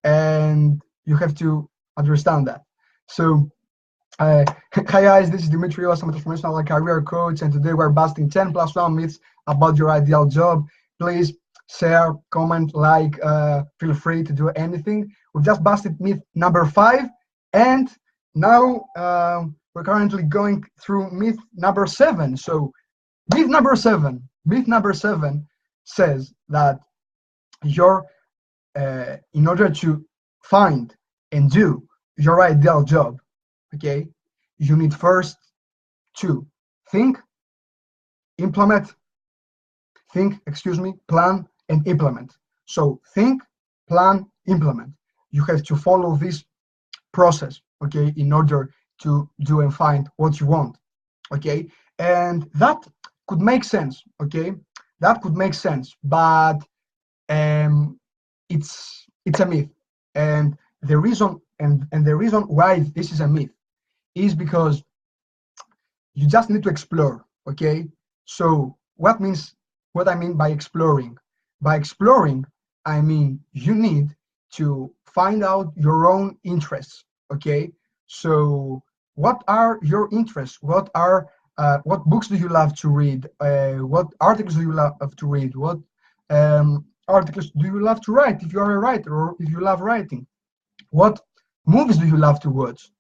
[SPEAKER 1] And you have to understand that. So, hi guys, this is Dimitrios. I'm a transformational career coach, and today we're busting 10 plus 1 myths about your ideal job. Please share, comment, like, feel free to do anything. We've just busted myth number 5, and now we're currently going through myth number 7. So myth number 7 says that your in order to find and do your ideal job, okay, you need first to think, implement, plan and implement. So think, plan, implement. You have to follow this process, okay, in order to do and find what you want, okay? And that could make sense, okay? That could make sense, but it's a myth. And the reason why this is a myth is because you just need to explore, okay? So what I mean by exploring? By exploring, I mean you need to find out your own interests, okay? So what are your interests? What books do you love to read? What articles do you love to read? What articles do you love to write if you are a writer or if you love writing? What movies do you love to watch?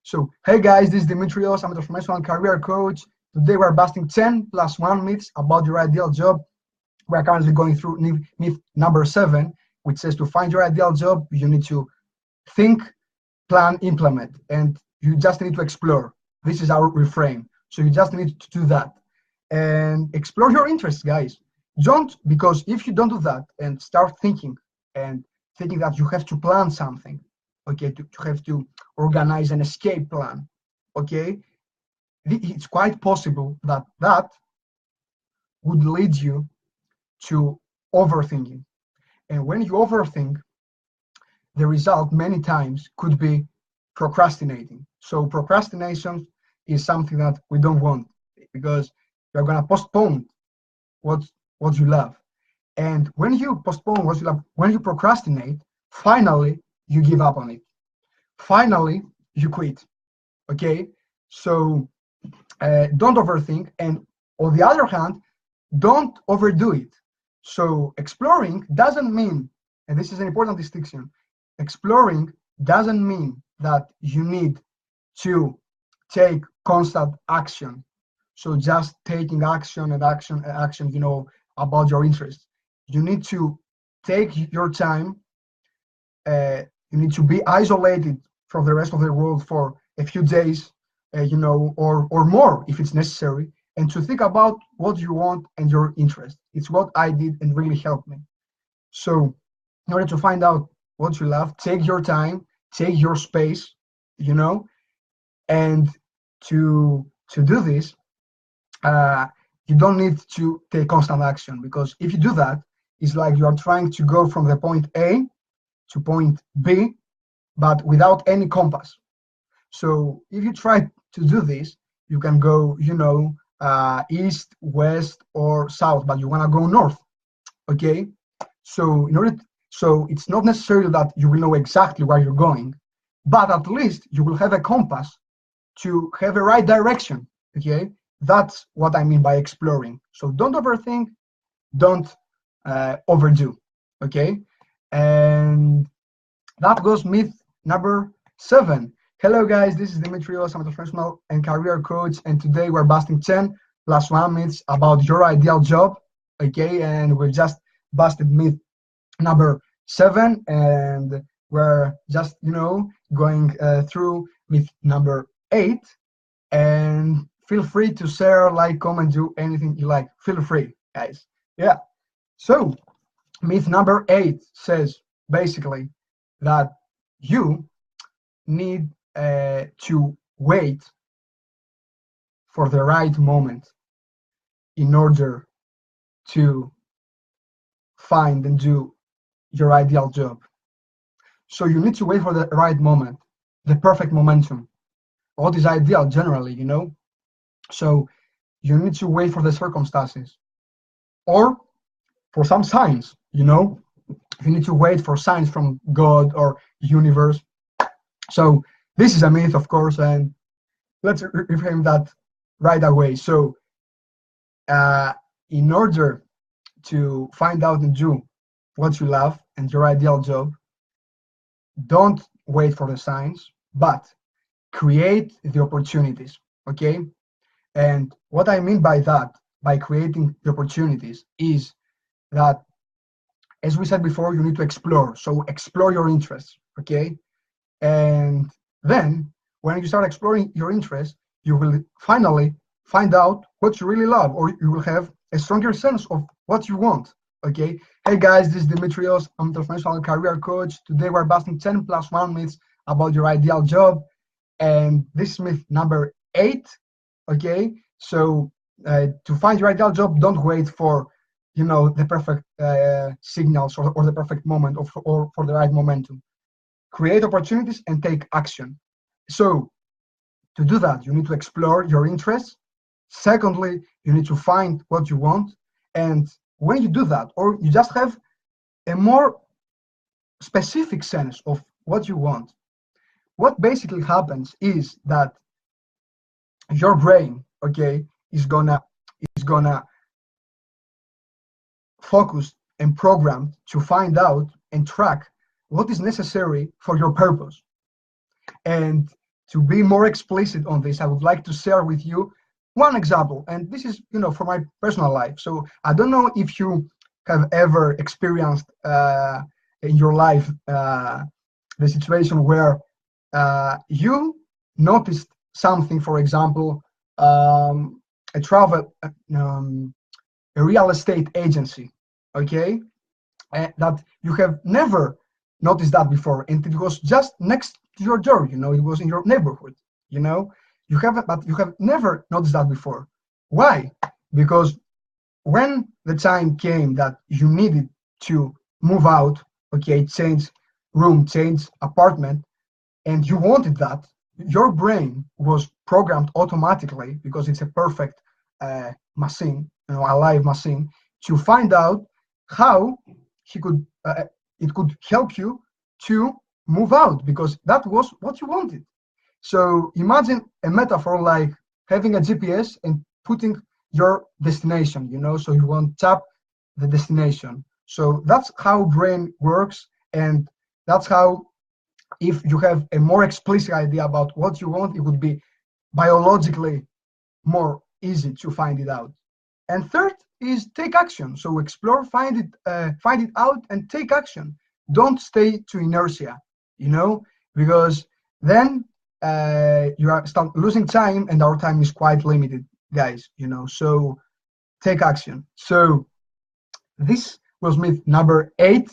[SPEAKER 1] So, hey guys, this is Dimitrios. I'm a transformational career coach. Today we're busting 10 plus 1 myths about your ideal job. We're currently going through myth number 7, which says to find your ideal job, you need to think, plan, implement, and you just need to explore. This is our refrain. So you just need to do that and explore your interests, guys. Because if you don't do that and start thinking that you have to plan something, okay, to have to organize an escape plan, okay, it's quite possible that would lead you to overthinking. And when you overthink, the result many times could be procrastinating. So procrastination is something that we don't want because you're going to postpone what you love. And when you postpone what you love, when you procrastinate, finally you give up on it. Finally you quit. Okay? So don't overthink, and on the other hand, don't overdo it. So exploring doesn't mean, and this is an important distinction, exploring doesn't mean that you need to take constant action. So just taking action and action, about your interests. You need to take your time. You need to be isolated from the rest of the world for a few days, or more if it's necessary, and to think about what you want and your interest. It's what I did and really helped me. So in order to find out what you love, take your time, take your space, and to do this, you don't need to take constant action, because if you do that, it's like you are trying to go from the point A to point B, but without any compass. So if you try to do this, you can go, east, west, or south, but you want to go north. Okay. So so it's not necessarily that you will know exactly where you're going, but at least you will have a compass to have a right direction. Okay. That's what I mean by exploring. So don't overthink, don't overdo. Okay. And that goes myth number 7. Hello guys, this is Dimitrios. I'm a professional and career coach, and today we're busting 10 plus 1 myths about your ideal job. Okay, and we've just busted myth number 7, and we're just going through myth number 8. And feel free to share, like, comment, do anything you like. Feel free, guys. Yeah. So myth number 8 says basically that you need to wait for the right moment in order to find and do your ideal job. So you need to wait for the right moment, the perfect momentum. What is ideal generally, So you need to wait for the circumstances or for some signs, you know, you need to wait for signs from God or universe. So this is a myth, of course, and let's reframe that right away. So uh, in order to find out and do what you love and your ideal job, don't wait for the signs, but create the opportunities, okay? And what I mean by that, by creating the opportunities, is that, as we said before, you need to explore. So explore your interests, okay? And then when you start exploring your interests, you will finally find out what you really love, or you will have a stronger sense of what you want, okay? Hey guys, this is Dimitrios. I'm the professional career coach. Today we're busting 10 plus 1 myths about your ideal job. And this is myth number 8, okay? So to find your ideal job, don't wait for, you know, the perfect signals or the perfect moment or for the right momentum. Create opportunities and take action. So to do that, you need to explore your interests. Secondly, you need to find what you want. And when you do that, or you just have a more specific sense of what you want, what basically happens is that your brain, okay, is gonna focus and program to find out and track what is necessary for your purpose. And to be more explicit on this, I would like to share with you one example. And this is, you know, for my personal life. So I don't know if you have ever experienced in your life the situation where you noticed something, for example, a travel, a real estate agency, okay, that you have never noticed that before, and it was just next to your door, you know, it was in your neighborhood, you know, but you have never noticed that before. Why? Because when the time came that you needed to move out, okay, change room, change apartment, and you wanted that, your brain was programmed automatically, because it's a perfect machine, you know, a live machine, to find out how he could it could help you to move out, because that was what you wanted. So imagine a metaphor like having a GPS and putting your destination, you know, so you won't tap the destination. So that's how brain works, and that's how, if you have a more explicit idea about what you want, it would be biologically more easy to find it out. And third is take action. So explore, find it out, and take action. Don't stay to inertia, you know, because then you are start losing time, and our time is quite limited, guys. You know, so take action. So this was myth number 8,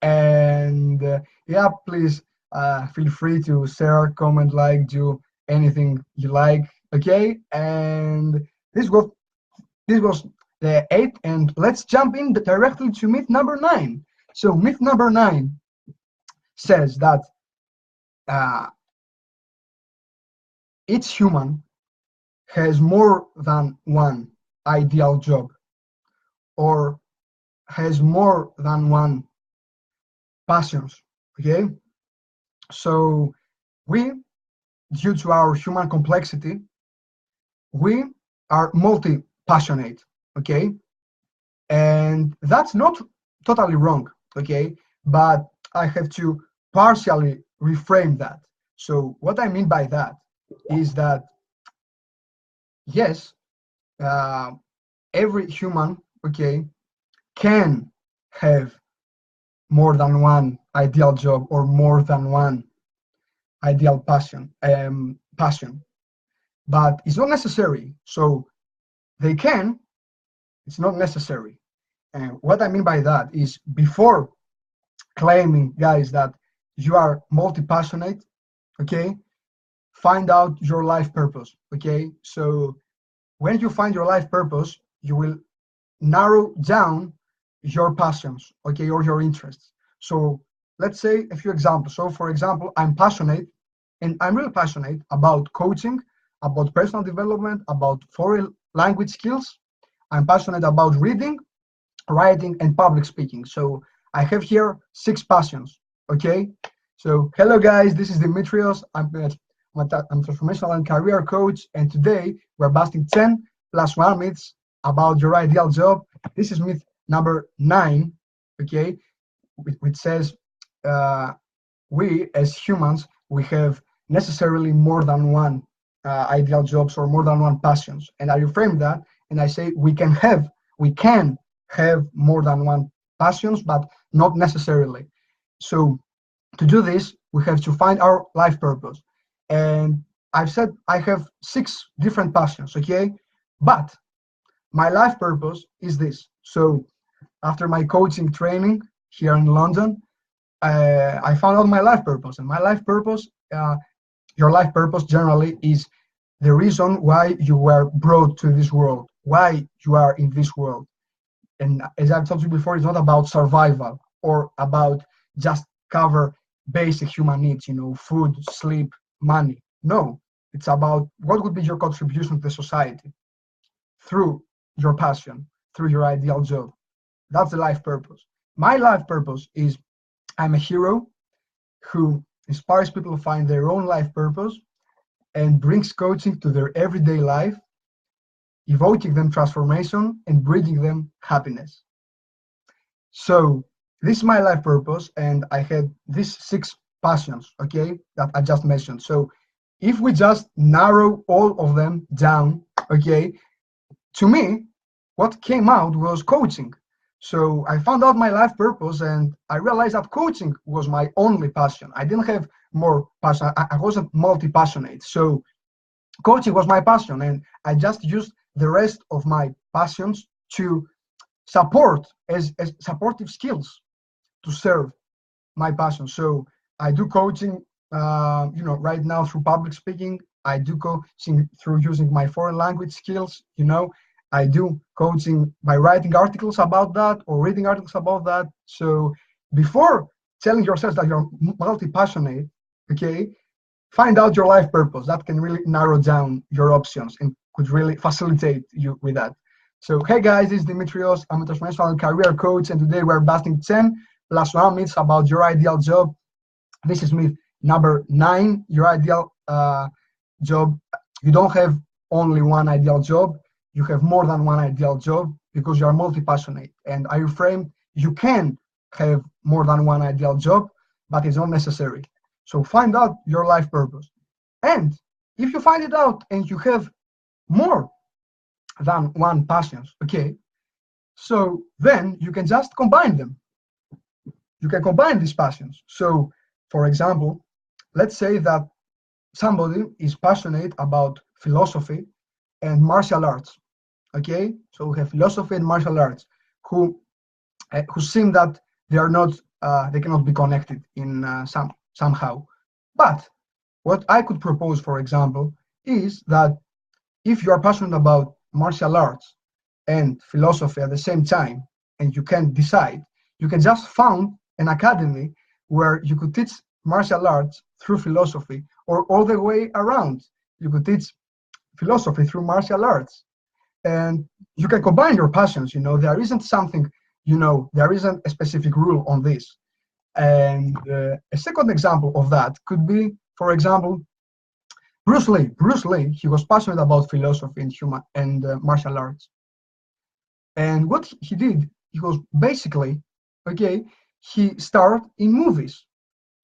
[SPEAKER 1] and yeah, please feel free to share, comment, like, do anything you like. Okay, and this was the 8, and let's jump in directly to myth number 9. So myth number 9 says that each human has more than one ideal job, or has more than one passions. Okay, so we, due to our human complexity, we are multi-passionate, okay? And that's not totally wrong, okay? But I have to partially reframe that. So what I mean by that is that, yes, every human, okay, can have more than one ideal job or more than one ideal passion, but it's not necessary. So they can, it's not necessary. And what I mean by that is, before claiming, guys, that you are multi-passionate, okay, find out your life purpose, okay? So when you find your life purpose, you will narrow down your passions, okay, or your interests. So let's say a few examples. So for example, I'm passionate, and I'm really passionate about coaching, about personal development, about foreign language skills. I'm passionate about reading, writing, and public speaking. So I have here 6 passions. Okay. So hello guys, this is Dimitrios. I'm transformational and career coach, and today we're busting 10 plus 1 myths about your ideal job. This is myth number 9. Okay, which says we as humans, we have necessarily more than one ideal jobs or more than one passions. And I reframe that and I say we can have more than one passions, but not necessarily. So to do this, we have to find our life purpose. And I've said I have 6 different passions, okay? But my life purpose is this. So after my coaching training here in London, I found out my life purpose. And my life purpose, your life purpose generally is the reason why you were brought to this world, why you are in this world. And as I've told you before, it's not about survival or about just cover basic human needs, food, sleep, money. No, it's about what would be your contribution to the society through your passion, through your ideal job. That's the life purpose. My life purpose is I'm a hero who inspires people to find their own life purpose and brings coaching to their everyday life, evoking them transformation and bringing them happiness. So this is my life purpose, and I had these 6 passions, okay, that I just mentioned. So if we just narrow all of them down, okay, to me, what came out was coaching. So I found out my life purpose and I realized that coaching was my only passion. I didn't have more passion. I wasn't multi-passionate. So coaching was my passion, and I just used the rest of my passions to support as supportive skills to serve my passion. So I do coaching, right now through public speaking. I do coaching through using my foreign language skills, I do coaching by writing articles about that or reading articles about that. So before telling yourself that you're multi-passionate, okay, find out your life purpose. That can really narrow down your options and could really facilitate you with that. So hey guys, this is Dimitrios. I'm a transformational and career coach, and today we're busting 10 plus 1 myths about your ideal job. This is myth number 9. Your ideal job. You don't have only one ideal job. You have more than one ideal job because you are multi-passionate. And I reframe, you can have more than one ideal job, but it's not necessary. So find out your life purpose. And if you find it out and you have more than one passions, okay, so then you can just combine them. You can combine these passions. So for example, let's say that somebody is passionate about philosophy and martial arts. Okay, so we have philosophy and martial arts who seem that they cannot be connected in somehow. But what I could propose, for example, is that if you are passionate about martial arts and philosophy at the same time, and you can decide, you can just found an academy where you could teach martial arts through philosophy, or all the way around. You could teach philosophy through martial arts. And you can combine your passions, there isn't something, there isn't a specific rule on this. And a second example of that could be, for example, Bruce Lee. Bruce Lee, he was passionate about philosophy and martial arts. And what he did, he was basically, okay, he starred in movies,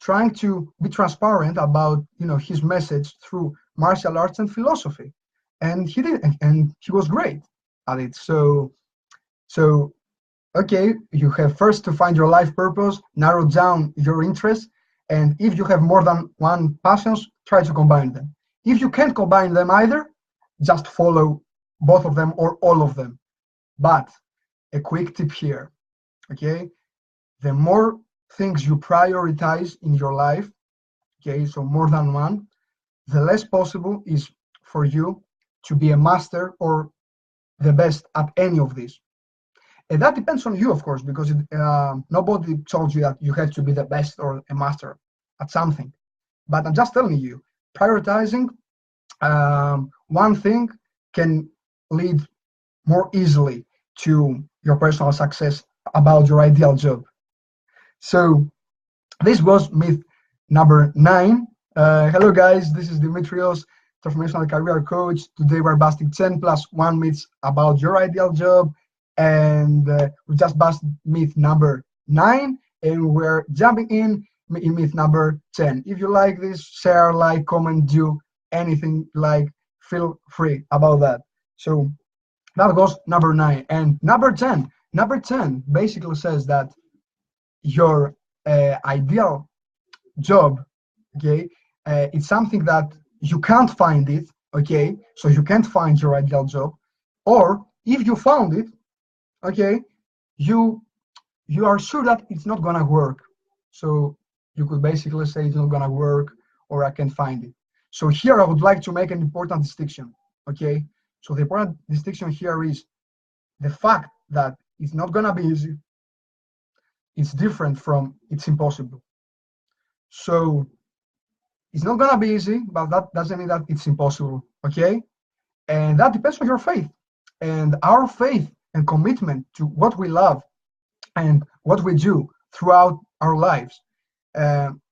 [SPEAKER 1] trying to be transparent about, his message through martial arts and philosophy. And he did, and he was great at it. So okay, you have first to find your life purpose, narrow down your interests, and if you have more than one passions, try to combine them. If you can't combine them either, just follow both of them or all of them. But a quick tip here, okay? The more things you prioritize in your life, okay, so more than one, the less possible is for you to be a master or the best at any of these. And that depends on you, of course, because nobody told you that you have to be the best or a master at something. But I'm just telling you, prioritizing one thing can lead more easily to your personal success about your ideal job. So this was myth number 9. Hello guys, this is Dimitrios, transformational career coach. Today we're busting 10 plus 1 myths about your ideal job, and we just busted myth number 9, and we're jumping in myth number 10. If you like this, share, like, comment, do anything like, feel free about that. So that was number 9. And number 10 basically says that your ideal job, okay, it's something that you can't find it, okay, so you can't find your ideal job, or if you found it, okay, you are sure that it's not gonna work. So you could basically say it's not gonna work, or I can't find it. So here I would like to make an important distinction, okay. So the important distinction here is the fact that it's not gonna be easy. It's different from it's impossible. So it's not gonna be easy, but that doesn't mean that it's impossible, okay? And that depends on your faith. And our faith and commitment to what we love and what we do throughout our lives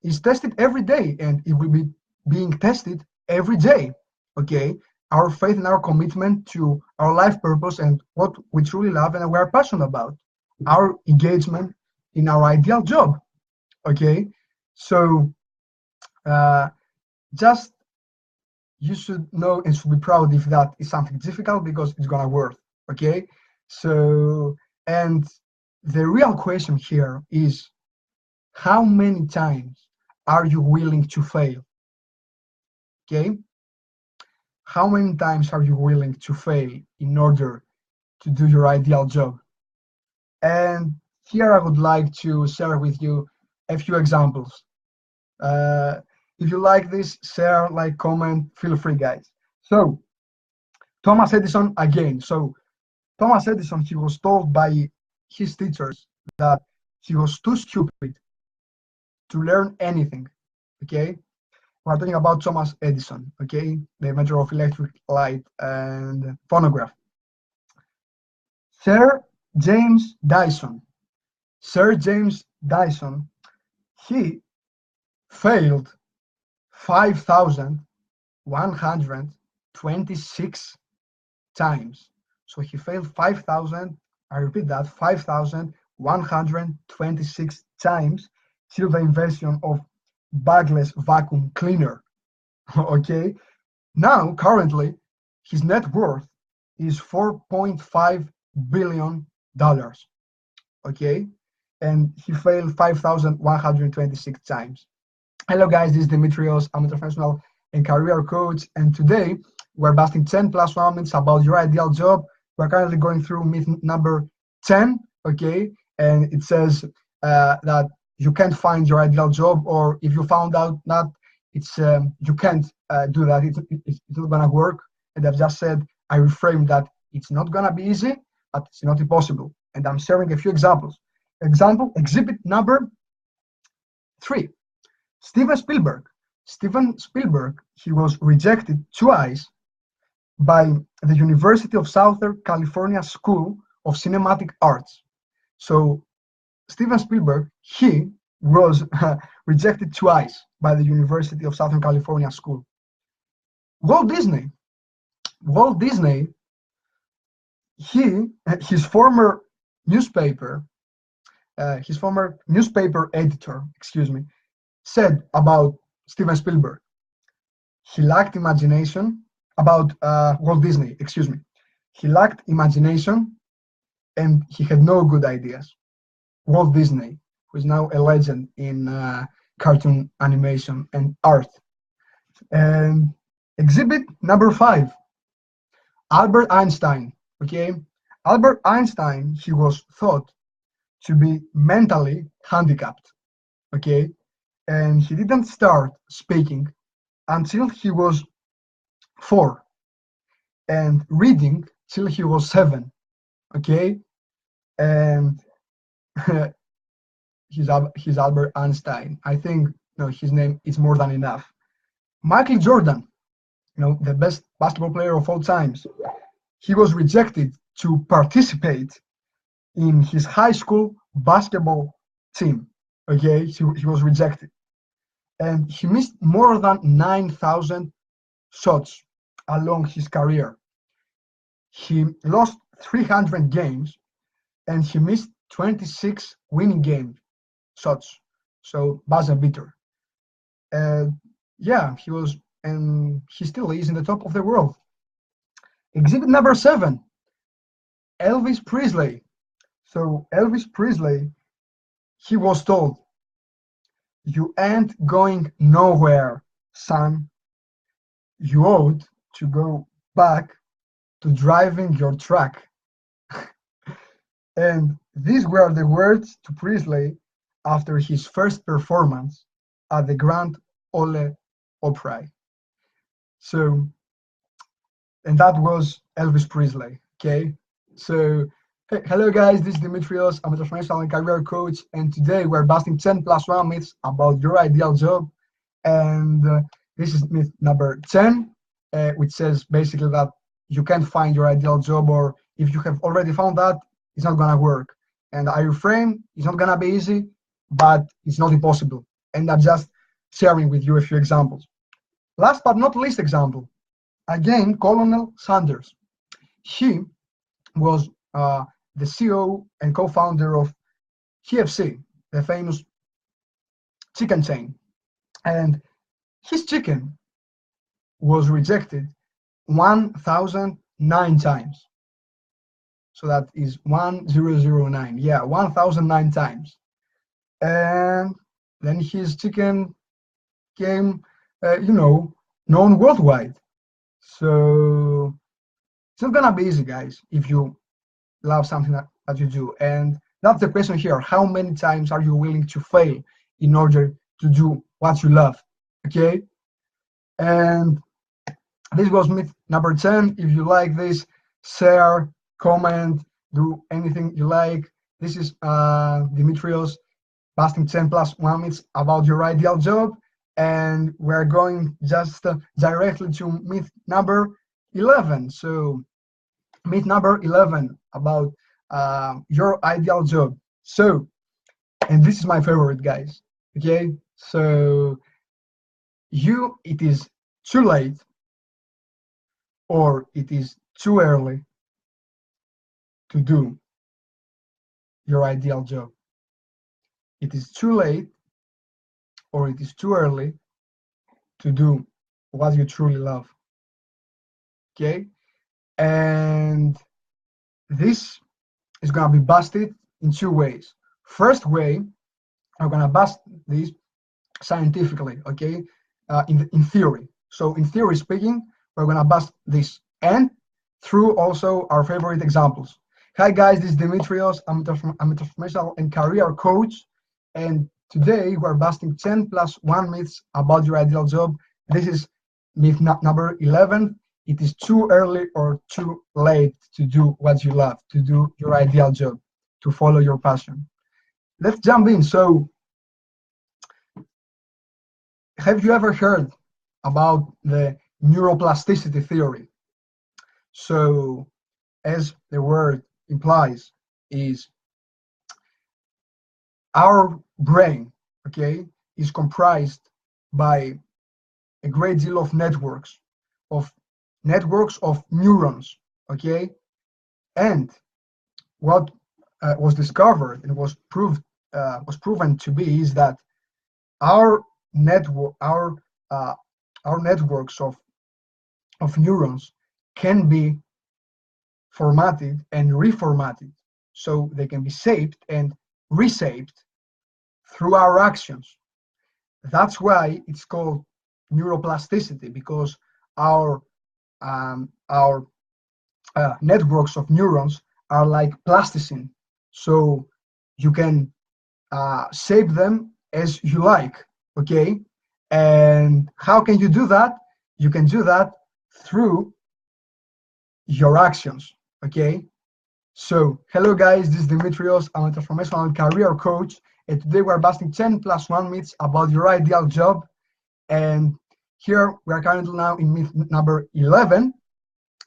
[SPEAKER 1] is tested every day, and it will be being tested every day, okay? Our faith and our commitment to our life purpose and what we truly love and we're passionate about, our engagement in our ideal job, okay? So just you should know and should be proud if that is something difficult, because it's gonna work, okay? So, and the real question here is, how many times are you willing to fail, okay? How many times are you willing to fail in order to do your ideal job? And here I would like to share with you a few examples. If you like this, share, like, comment, feel free, guys. So Thomas Edison again. So Thomas Edison, he was told by his teachers that he was too stupid to learn anything, okay? We're talking about Thomas Edison, okay? The inventor of electric light and phonograph. Sir James Dyson. Sir James Dyson, he failed 5,126 times. So he failed 5,000, I repeat that, 5,126 times till the invention of bagless vacuum cleaner, okay? Now, currently, his net worth is $4.5 billion, okay? And he failed 5,126 times. Hello guys, this is Dimitrios. I'm a professional and career coach, and today we're busting 10 plus 1 myths about your ideal job. We're currently going through myth number 10, okay? And it says that you can't find your ideal job, or if you found out that it's you can't do that, it's not gonna work. And I've just said, I reframed that it's not gonna be easy, but it's not impossible. And I'm sharing a few examples. Exhibit number 3. Steven Spielberg. Steven Spielberg, he was rejected twice by the University of Southern California School of Cinematic Arts. So Steven Spielberg, he was rejected twice by the University of Southern California School. Walt Disney, his former newspaper editor, said about Steven Spielberg, he lacked imagination. About Walt Disney, he lacked imagination and he had no good ideas. Walt Disney, who is now a legend in cartoon animation and art. And exhibit number 5, Albert Einstein, okay? Albert Einstein, he was thought to be mentally handicapped, okay? And he didn't start speaking until he was 4, and reading till he was 7, okay? And he's Albert Einstein. I think his name is more than enough. Michael Jordan, the best basketball player of all times. he was rejected to participate in his high school basketball team. Okay, he was rejected, and he missed more than 9,000 shots along his career. He lost 300 games, and he missed 26 winning game shots. So buzzer beater. Yeah, he was, and he still is in the top of the world. Exhibit number 7, Elvis Presley. So Elvis Presley, he was told, "You ain't going nowhere, son. You ought to go back to driving your truck." And these were the words to Presley after his first performance at the Grand Ole Opry. So, and that was Elvis Presley. Okay, so hello guys, this is Dimitrios. I'm a transformational and career coach, and today we're busting 10 plus 1 myths about your ideal job. And this is myth number 10, which says basically that you can't find your ideal job, or if you have already found that, it's not gonna work. And I reframe, it's not gonna be easy, but it's not impossible. And I'm just sharing with you a few examples. Last but not least example, again, Colonel Sanders. He was the CEO and co-founder of KFC, the famous chicken chain. And his chicken was rejected 1,009 times. So that is 1009. Yeah, 1,009 times. And then his chicken came, known worldwide. So it's not gonna be easy, guys, if you love something that you do. And that's the question here. How many times are you willing to fail in order to do what you love? Okay? And this was myth number 10. If you like this, share, comment, do anything you like. This is Dimitrios busting 10 plus 1 myths about your ideal job. And we're going just directly to myth number 11. So myth number 11 about your ideal job. So, and this is my favorite, guys. Okay, so it is too late or it is too early to do your ideal job. It is too late or it is too early to do what you truly love. Okay, and this is gonna be busted in 2 ways. First way, I'm gonna bust this scientifically, okay, in theory. So in theory speaking, we're gonna bust this, and through also our favorite examples. Hi guys, this is Dimitrios. I'm a transformational and career coach, and today we're busting 10 plus 1 myths about your ideal job. This is myth number 11. It is too early or too late to do what you love, to do your ideal job, to follow your passion. Let's jump in. So, have you ever heard about the neuroplasticity theory? So, as the word implies, is our brain, okay, is comprised by a great deal of networks of neurons, okay, and what was discovered and was proven to be is that our networks of neurons can be formatted and reformatted, so they can be shaped and reshaped through our actions. That's why it's called neuroplasticity, because our networks of neurons are like plasticine, so you can shape them as you like, okay? And how can you do that? You can do that through your actions, okay? So, hello guys, this is Dimitrios. I'm a transformational career coach, and today we're busting 10 plus 1 myths about your ideal job. And here we are currently now in myth number 11,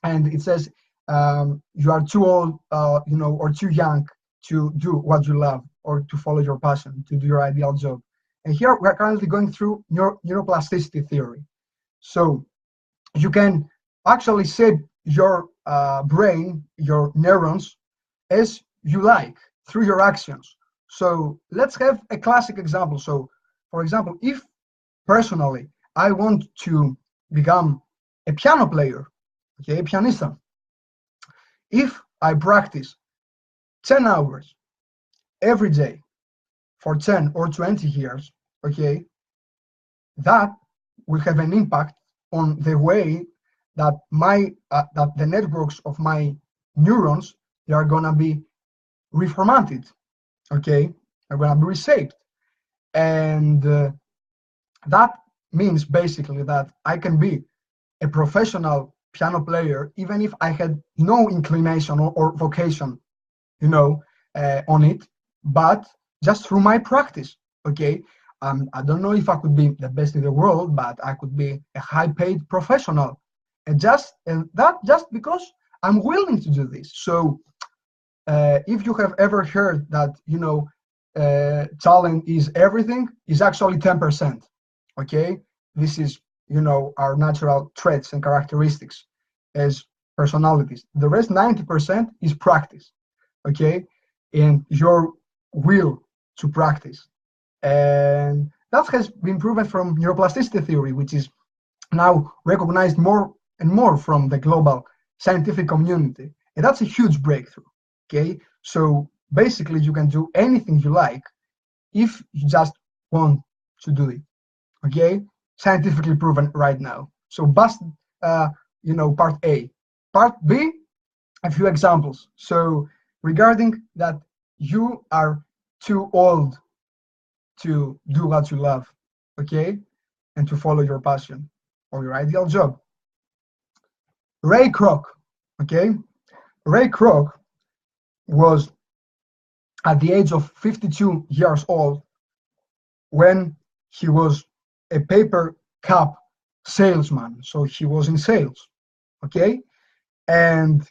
[SPEAKER 1] and it says you are too old, or too young to do what you love or to follow your passion, to do your ideal job. And here we're currently going through neuroplasticity theory. So you can actually shape your brain, your neurons, as you like through your actions. So let's have a classic example. So, for example, if personally I want to become a piano player, okay, a pianista, if I practice 10 hours every day for 10 or 20 years, okay, that will have an impact on the way that that the networks of my neurons, they are gonna be reformatted, okay, are gonna be reshaped, and that means basically that I can be a professional piano player even if I had no inclination or vocation, on it, but just through my practice, okay. I don't know if I could be the best in the world, but I could be a high-paid professional, and that just because I'm willing to do this. So, if you have ever heard that, talent is everything, is actually 10%. Okay, this is our natural traits and characteristics as personalities. The rest 90% is practice. Okay, and your will to practice. And that has been proven from neuroplasticity theory, which is now recognized more and more from the global scientific community. And that's a huge breakthrough. Okay, so basically you can do anything you like if you just want to do it. Okay, scientifically proven right now. So bust, part A. Part B, a few examples. So regarding that you are too old to do what you love, okay, and to follow your passion or your ideal job. Ray Kroc, okay? Ray Kroc was at the age of 52 years old when he was a paper cup salesman. So he was in sales, okay? And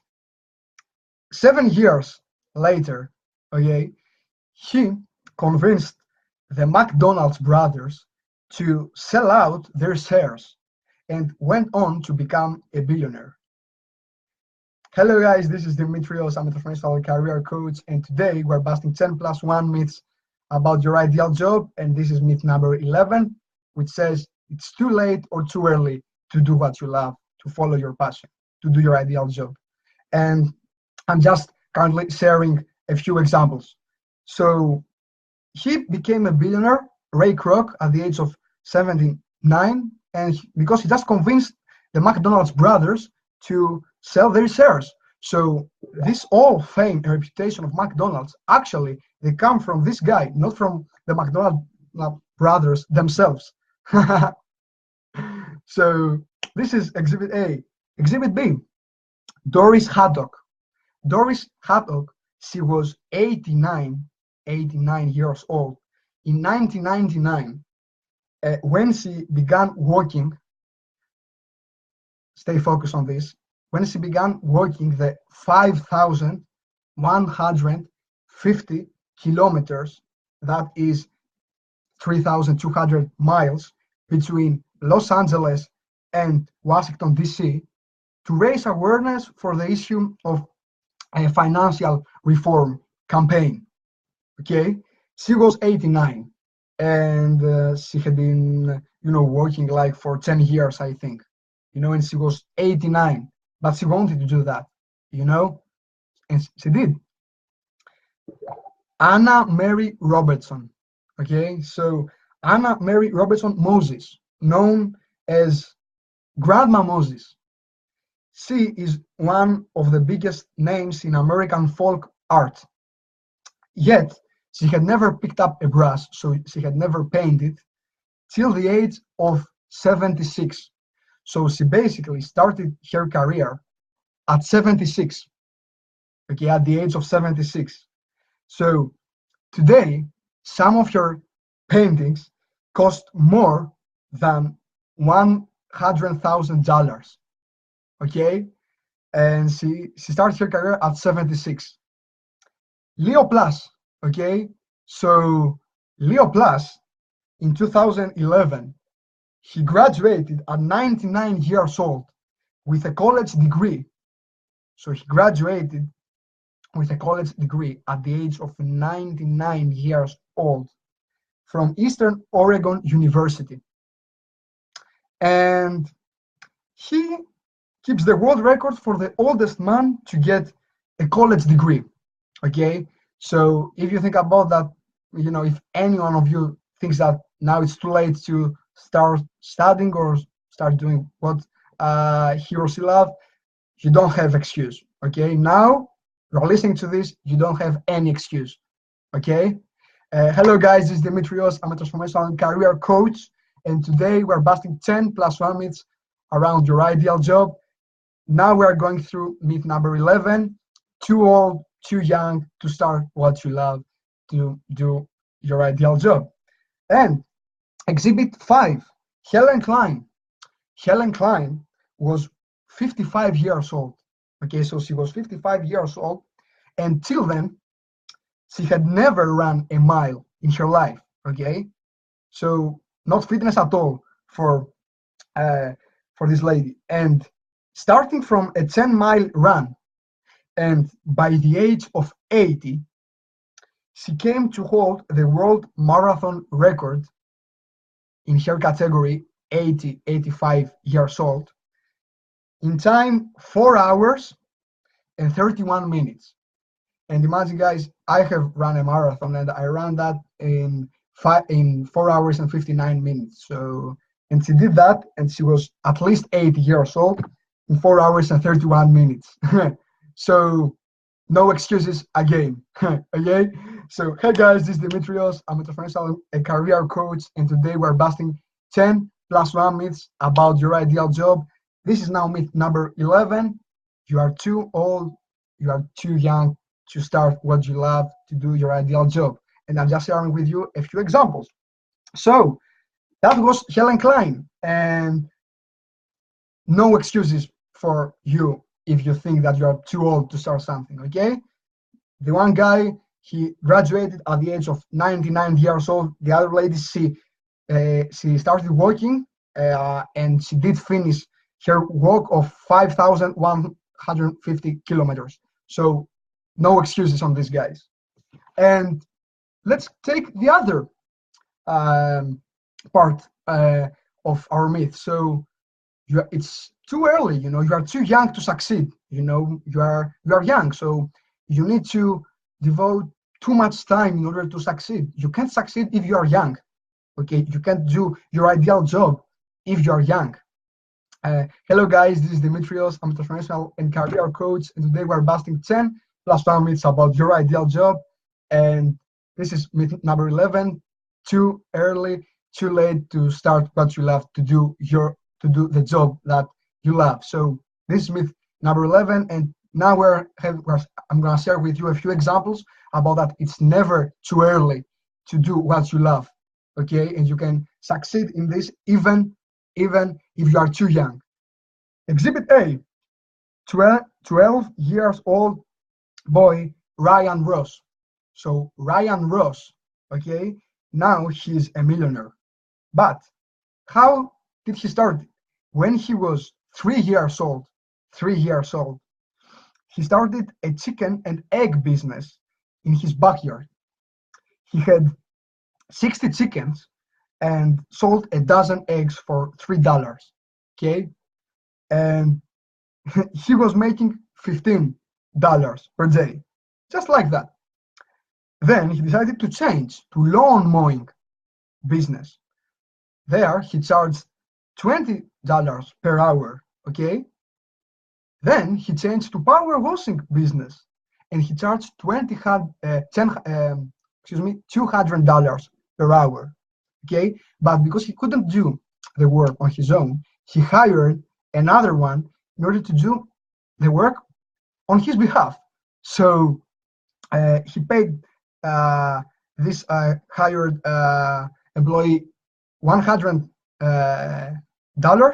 [SPEAKER 1] 7 years later, okay, he convinced the McDonald's brothers to sell out their shares and went on to become a billionaire. Hello guys, this is Dimitrios. I'm a transformational career coach, and today we're busting 10+1 myths about your ideal job, and this is myth number 11, which says it's too late or too early to do what you love, to follow your passion, to do your ideal job. And I'm just currently sharing a few examples. So he became a billionaire, Ray Kroc, at the age of 79, and because he just convinced the McDonald's brothers to sell their shares. So this all fame and reputation of McDonald's, actually, they come from this guy, not from the McDonald's brothers themselves. So this is Exhibit A. Exhibit B, Doris Haddock. Doris Haddock, she was 89 years old in 1999 when she began working. Stay focused on this. When she began working the 5,150 kilometers, that is 3,200 miles, between Los Angeles and Washington, D.C., to raise awareness for the issue of a financial reform campaign. Okay, she was 89, and she had been, working like for 10 years, I think, and she was 89, but she wanted to do that, and she did. Anna Mary Robertson. Okay, so Anna Mary Robertson Moses, known as Grandma Moses. She is one of the biggest names in American folk art. Yet, she had never picked up a brush, so she had never painted till the age of 76. So she basically started her career at 76, okay, at the age of 76. So today, some of her paintings cost more than $100,000, okay? and she started her career at 76. Leo Plus, okay? So Leo Plus in 2011, he graduated at 99 years old with a college degree. So he graduated with a college degree at the age of 99 years old from Eastern Oregon University. And he keeps the world record for the oldest man to get a college degree. Okay, so if you think about that, if any one of you thinks that now it's too late to start studying or start doing what he or she love, you don't have excuse. Okay, now you're listening to this, you don't have any excuse. Okay, hello guys, this is Dimitrios. I'm a transformational career coach, and today we're busting 10 plus 1 myths around your ideal job. Now we're going through myth number 11: too old, too young to start what you love, to do your ideal job. And exhibit 5, Helen Klein. Helen Klein was 55 years old. Okay, so she was 55 years old. Until then, she had never run a mile in her life. Okay, so not fitness at all for this lady. And starting from a 10-mile run, and by the age of 80, she came to hold the world marathon record in her category, 85 years old, in time 4 hours and 31 minutes. And imagine, guys, I have run a marathon, and I ran that in 4 hours and 59 minutes. So, and she did that, and she was at least 80 years old in 4 hours and 31 minutes. So no excuses again. Okay, so hey guys, this is Dimitrios. I'm a transformational career coach, and today we're busting 10 plus 1 myths about your ideal job. This is now myth number 11: you are too old, you are too young to start what you love, to do your ideal job. And I'm just sharing with you a few examples. So that was Helen Klein, and no excuses for you if you think that you are too old to start something. Okay, the one guy, he graduated at the age of 99 years old. The other lady, she started working, and she did finish her walk of 5,150 kilometers. So no excuses on these guys. And let's take the other part of our myth. So it's too early, you are too young to succeed. You are young, so you need to devote too much time in order to succeed. You can't succeed if you are young. Okay, you can't do your ideal job if you are young. Hello guys, this is Dimitrios. I'm a transformational and career coach, and today we're busting 10 plus 1 myths about your ideal job. And this is myth number 11: too early, too late to start what you love, to do the job that you love. So this is myth number 11, and now I'm gonna share with you a few examples about that. It's never too early to do what you love. Okay, and you can succeed in this even if you are too young. Exhibit A: 12 years old boy Ryan Ross. So Ryan Ross, okay, now he's a millionaire. But how did he start? When he was 3 years old, he started a chicken and egg business in his backyard. He had 60 chickens and sold a dozen eggs for $3. Okay, and he was making $15 per day, just like that. Then he decided to change to lawn mowing business. There he charged $20 per hour. Okay, then he changed to power washing business, and he charged $200 per hour. Okay, but because he couldn't do the work on his own, he hired another one in order to do the work on his behalf. So he paid this hired employee $100.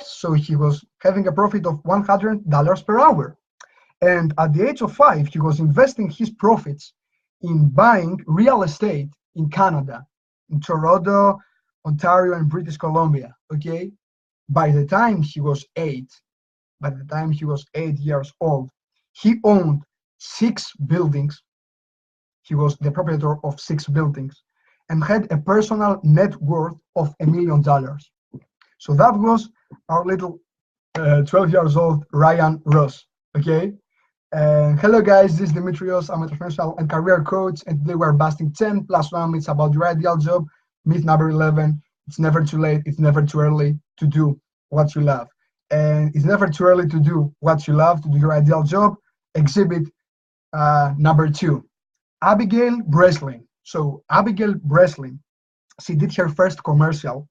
[SPEAKER 1] So he was having a profit of $100 per hour. And at the age of 5, he was investing his profits in buying real estate in Canada, in Toronto, Ontario, and British Columbia. Okay, by the time he was 8 years old, he owned 6 buildings. He was the proprietor of 6 buildings and had a personal net worth of $1 million. So that was our little 12 years old Ryan Ross. Okay. Hello guys, this is Dimitrios. I'm a professional and career coach, and today we're busting 10 plus 1 myths about your ideal job. Myth number 11: it's never too late, it's never too early to do what you love. And it's never too early to do what you love, to do your ideal job. Exhibit number 2: Abigail Breslin. So Abigail Breslin, she did her first commercial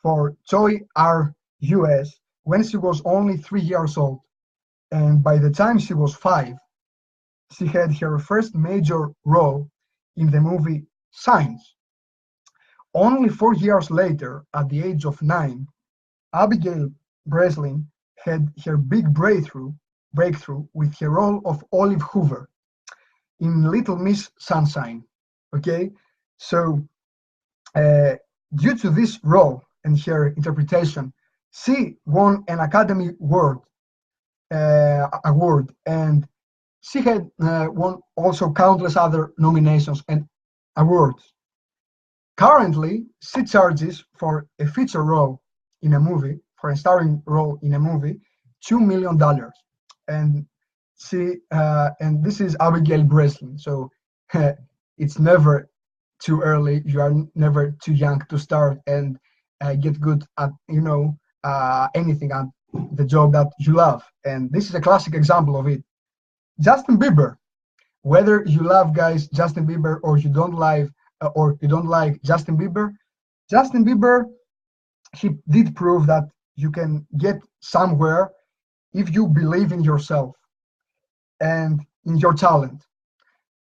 [SPEAKER 1] for Toy R Us when she was only 3 years old. And by the time she was 5, she had her first major role in the movie Signs. Only 4 years later, at the age of 9, Abigail Breslin had her big breakthrough with her role of Olive Hoover in Little Miss Sunshine. Okay, so due to this role and her interpretation, she won an Academy Award, and she had won also countless other nominations and awards. Currently, she charges for a feature role in a movie, for a starring role in a movie, $2 million. And this is Abigail Breslin. So it's never too early. You are never too young to start and get good at anything, at the job that you love. And this is a classic example of it. Justin Bieber. Whether you love Justin Bieber or you don't like Justin Bieber, he did prove that you can get somewhere if you believe in yourself and in your talent.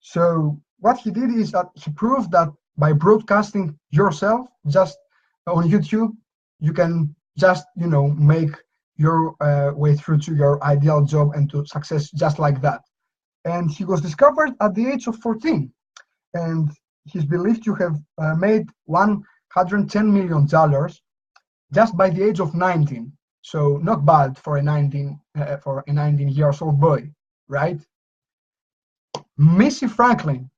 [SPEAKER 1] So what he did is that he proved that by broadcasting yourself just on YouTube, you can just make your way through to your ideal job and to success just like that. And he was discovered at the age of 14, and he's believed to have made $110 million just by the age of 19. So not bad for a 19 years old boy, right? Missy Franklin,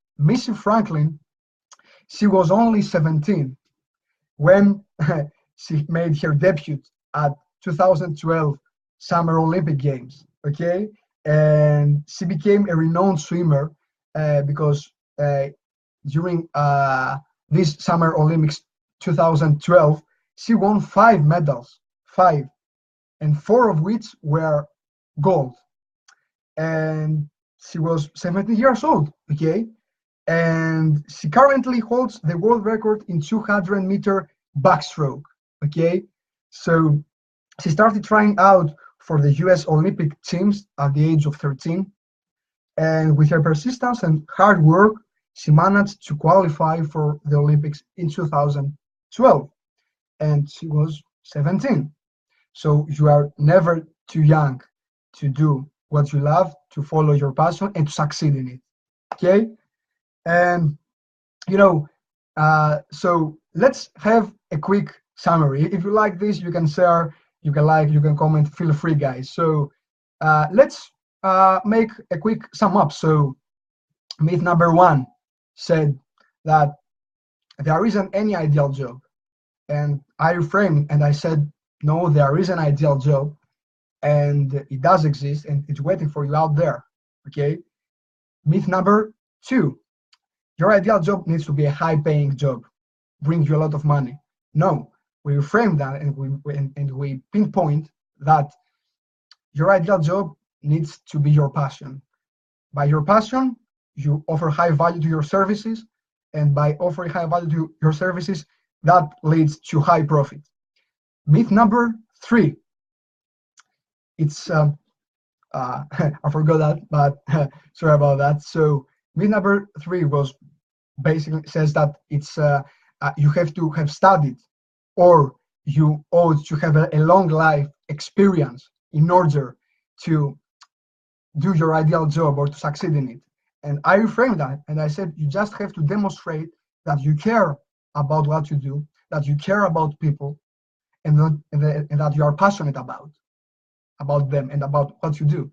[SPEAKER 1] she was only 17 when she made her debut at 2012 Summer Olympic Games. Okay, and she became a renowned swimmer because during this Summer Olympics 2012, she won 5 medals, and 4 of which were gold. And she was 17 years old, okay? And she currently holds the world record in 200-meter backstroke, okay? So she started trying out for the US Olympic teams at the age of 13. And with her persistence and hard work, she managed to qualify for the Olympics in 2012. And she was 17. So you are never too young to do what you love, to follow your passion, and to succeed in it. Okay? And so let's have a quick summary. If you like this, you can share, you can comment, feel free, guys. So let's make a quick sum up. So myth number 1 said that there isn't any ideal job. And I reframed and I said, no, there is an ideal job, and it does exist, and it's waiting for you out there. Okay? Myth number 2: your ideal job needs to be a high-paying job, bring you a lot of money. No, we reframe that and we pinpoint that your ideal job needs to be your passion. By your passion, you offer high value to your services, and by offering high value to your services, that leads to high profit. Myth number 3. It's I forgot that, but sorry about that. So myth number 3 was basically says that it's you have to have studied, or you ought to have a long life experience in order to do your ideal job or to succeed in it. And I reframed that and I said, you just have to demonstrate that you care about what you do, that you care about people, and that you are passionate about them and about what you do.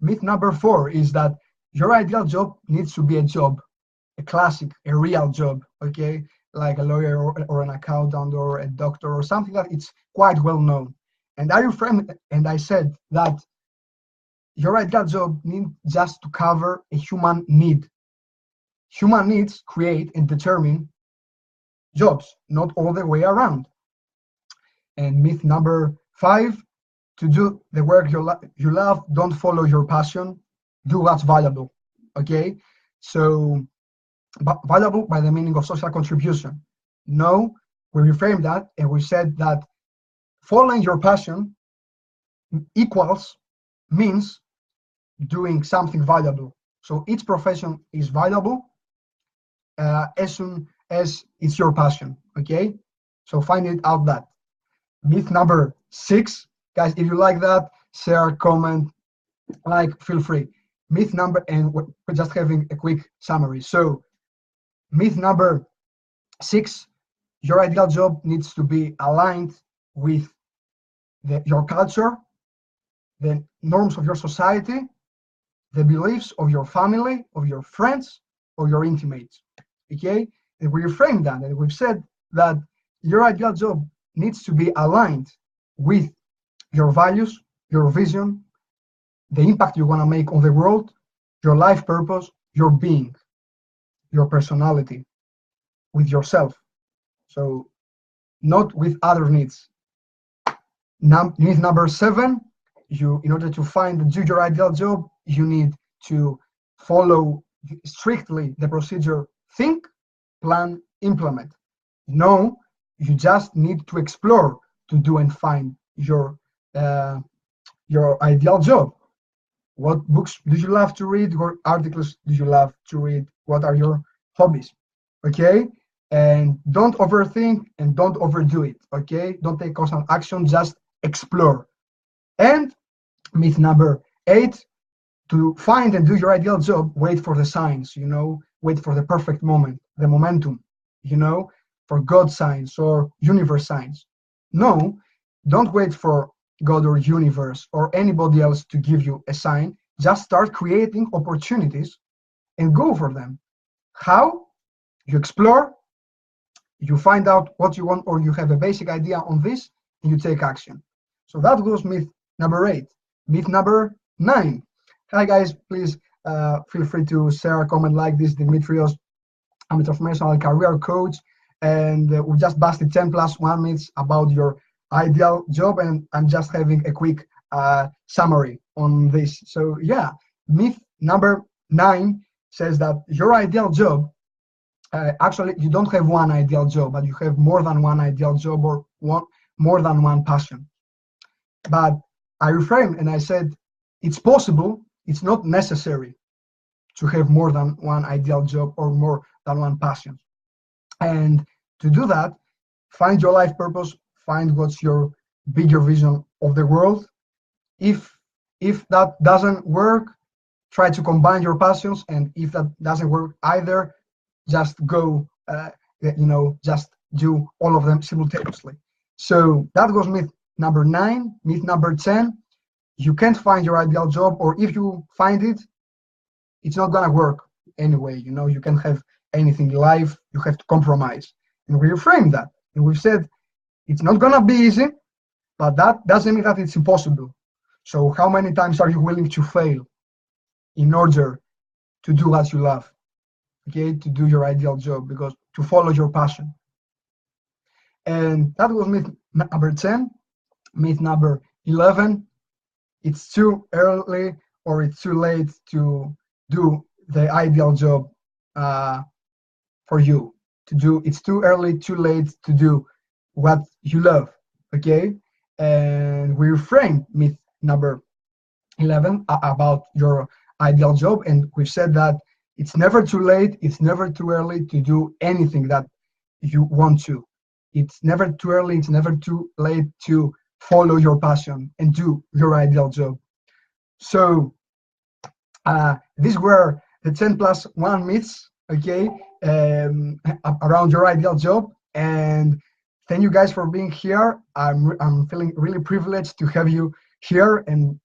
[SPEAKER 1] Myth number 4 is that your ideal job needs to be a job, a classic, a real job, okay? Like a lawyer or an accountant or a doctor or something that it's quite well known. And I reframed and I said that your ideal job needs just to cover a human need. Human needs create and determine jobs, not all the way around. And myth number 5, to do the work you love, don't follow your passion, do what's valuable, okay? So valuable by the meaning of social contribution. No, we reframed that and we said that following your passion means doing something valuable. So each profession is valuable as soon as it's your passion, okay? So find it out that. Myth number 6, guys, if you like that, share, comment, like, feel free. Myth number, and we're just having a quick summary. So myth number 6, your ideal job needs to be aligned with your culture, the norms of your society, the beliefs of your family, of your friends, or your intimates, okay? And we reframe that, and we've said that your ideal job needs to be aligned with your values, your vision, the impact you want to make on the world, your life purpose, your being, your personality, with yourself. So not with other needs. Need number 7, in order to find and do your ideal job, you need to follow strictly the procedure: think, plan, implement. No, you just need to explore to do and find your ideal job. What books do you love to read? What articles do you love to read? What are your hobbies? Okay? And don't overthink and don't overdo it. Okay? Don't take constant action, just explore. And myth number 8, to find and do your ideal job, wait for the signs, wait for the perfect moment, the momentum, for God signs or universe signs. No, don't wait for God or universe or anybody else to give you a sign. Just start creating opportunities and go for them. How? You explore, you find out what you want, or you have a basic idea on this, and you take action. So that was myth number 8. Myth number 9. Hi guys, please feel free to share, comment, like this. Dimitrios, I'm a transformational career coach, and we just busted 10 plus 1 myths about your ideal job, and I'm just having a quick summary on this. So yeah, myth number 9 says that your ideal job, actually you don't have one ideal job, but you have more than one ideal job or more than one passion. But I reframed and I said, it's possible, it's not necessary to have more than one ideal job or more than one passion. And to do that, find your life purpose, find what's your bigger vision of the world. If that doesn't work, try to combine your passions, and if that doesn't work either, just go, just do all of them simultaneously. So that was myth number 9. Myth number 10, you can't find your ideal job, or if you find it, it's not gonna work anyway. You can have anything in life, you have to compromise. And we reframe that, and we've said it's not gonna be easy, but that doesn't mean that it's impossible. So how many times are you willing to fail in order to do what you love? Okay, to do your ideal job, because to follow your passion. And that was myth number 10. Myth number 11, it's too early or it's too late to do the ideal job for you. It's too early, too late to do what you love, okay? And we reframed myth number 11 about your ideal job, and we've said that it's never too late, it's never too early to do anything that you want to. It's never too early, it's never too late to follow your passion and do your ideal job. So these were the 10+1 myths, okay, around your ideal job. And thank you guys for being here. I'm feeling really privileged to have you here and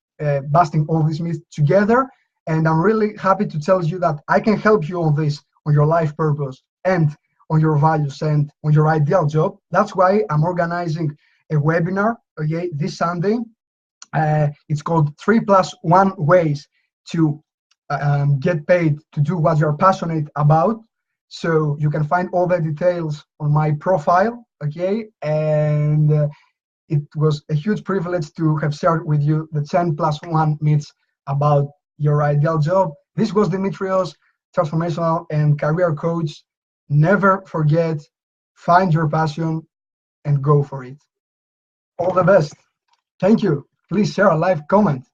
[SPEAKER 1] busting all these myths together. And I'm really happy to tell you that I can help you on this, on your life purpose and on your values and on your ideal job. That's why I'm organizing a webinar, okay, this Sunday. It's called 3+1 ways to get paid to do what you're passionate about. So you can find all the details on my profile, okay? And it was a huge privilege to have shared with you the 10+1 myths about your ideal job. This was Dimitrios, transformational and career coach. Never forget, find your passion and go for it. All the best. Thank you. Please share a live comment.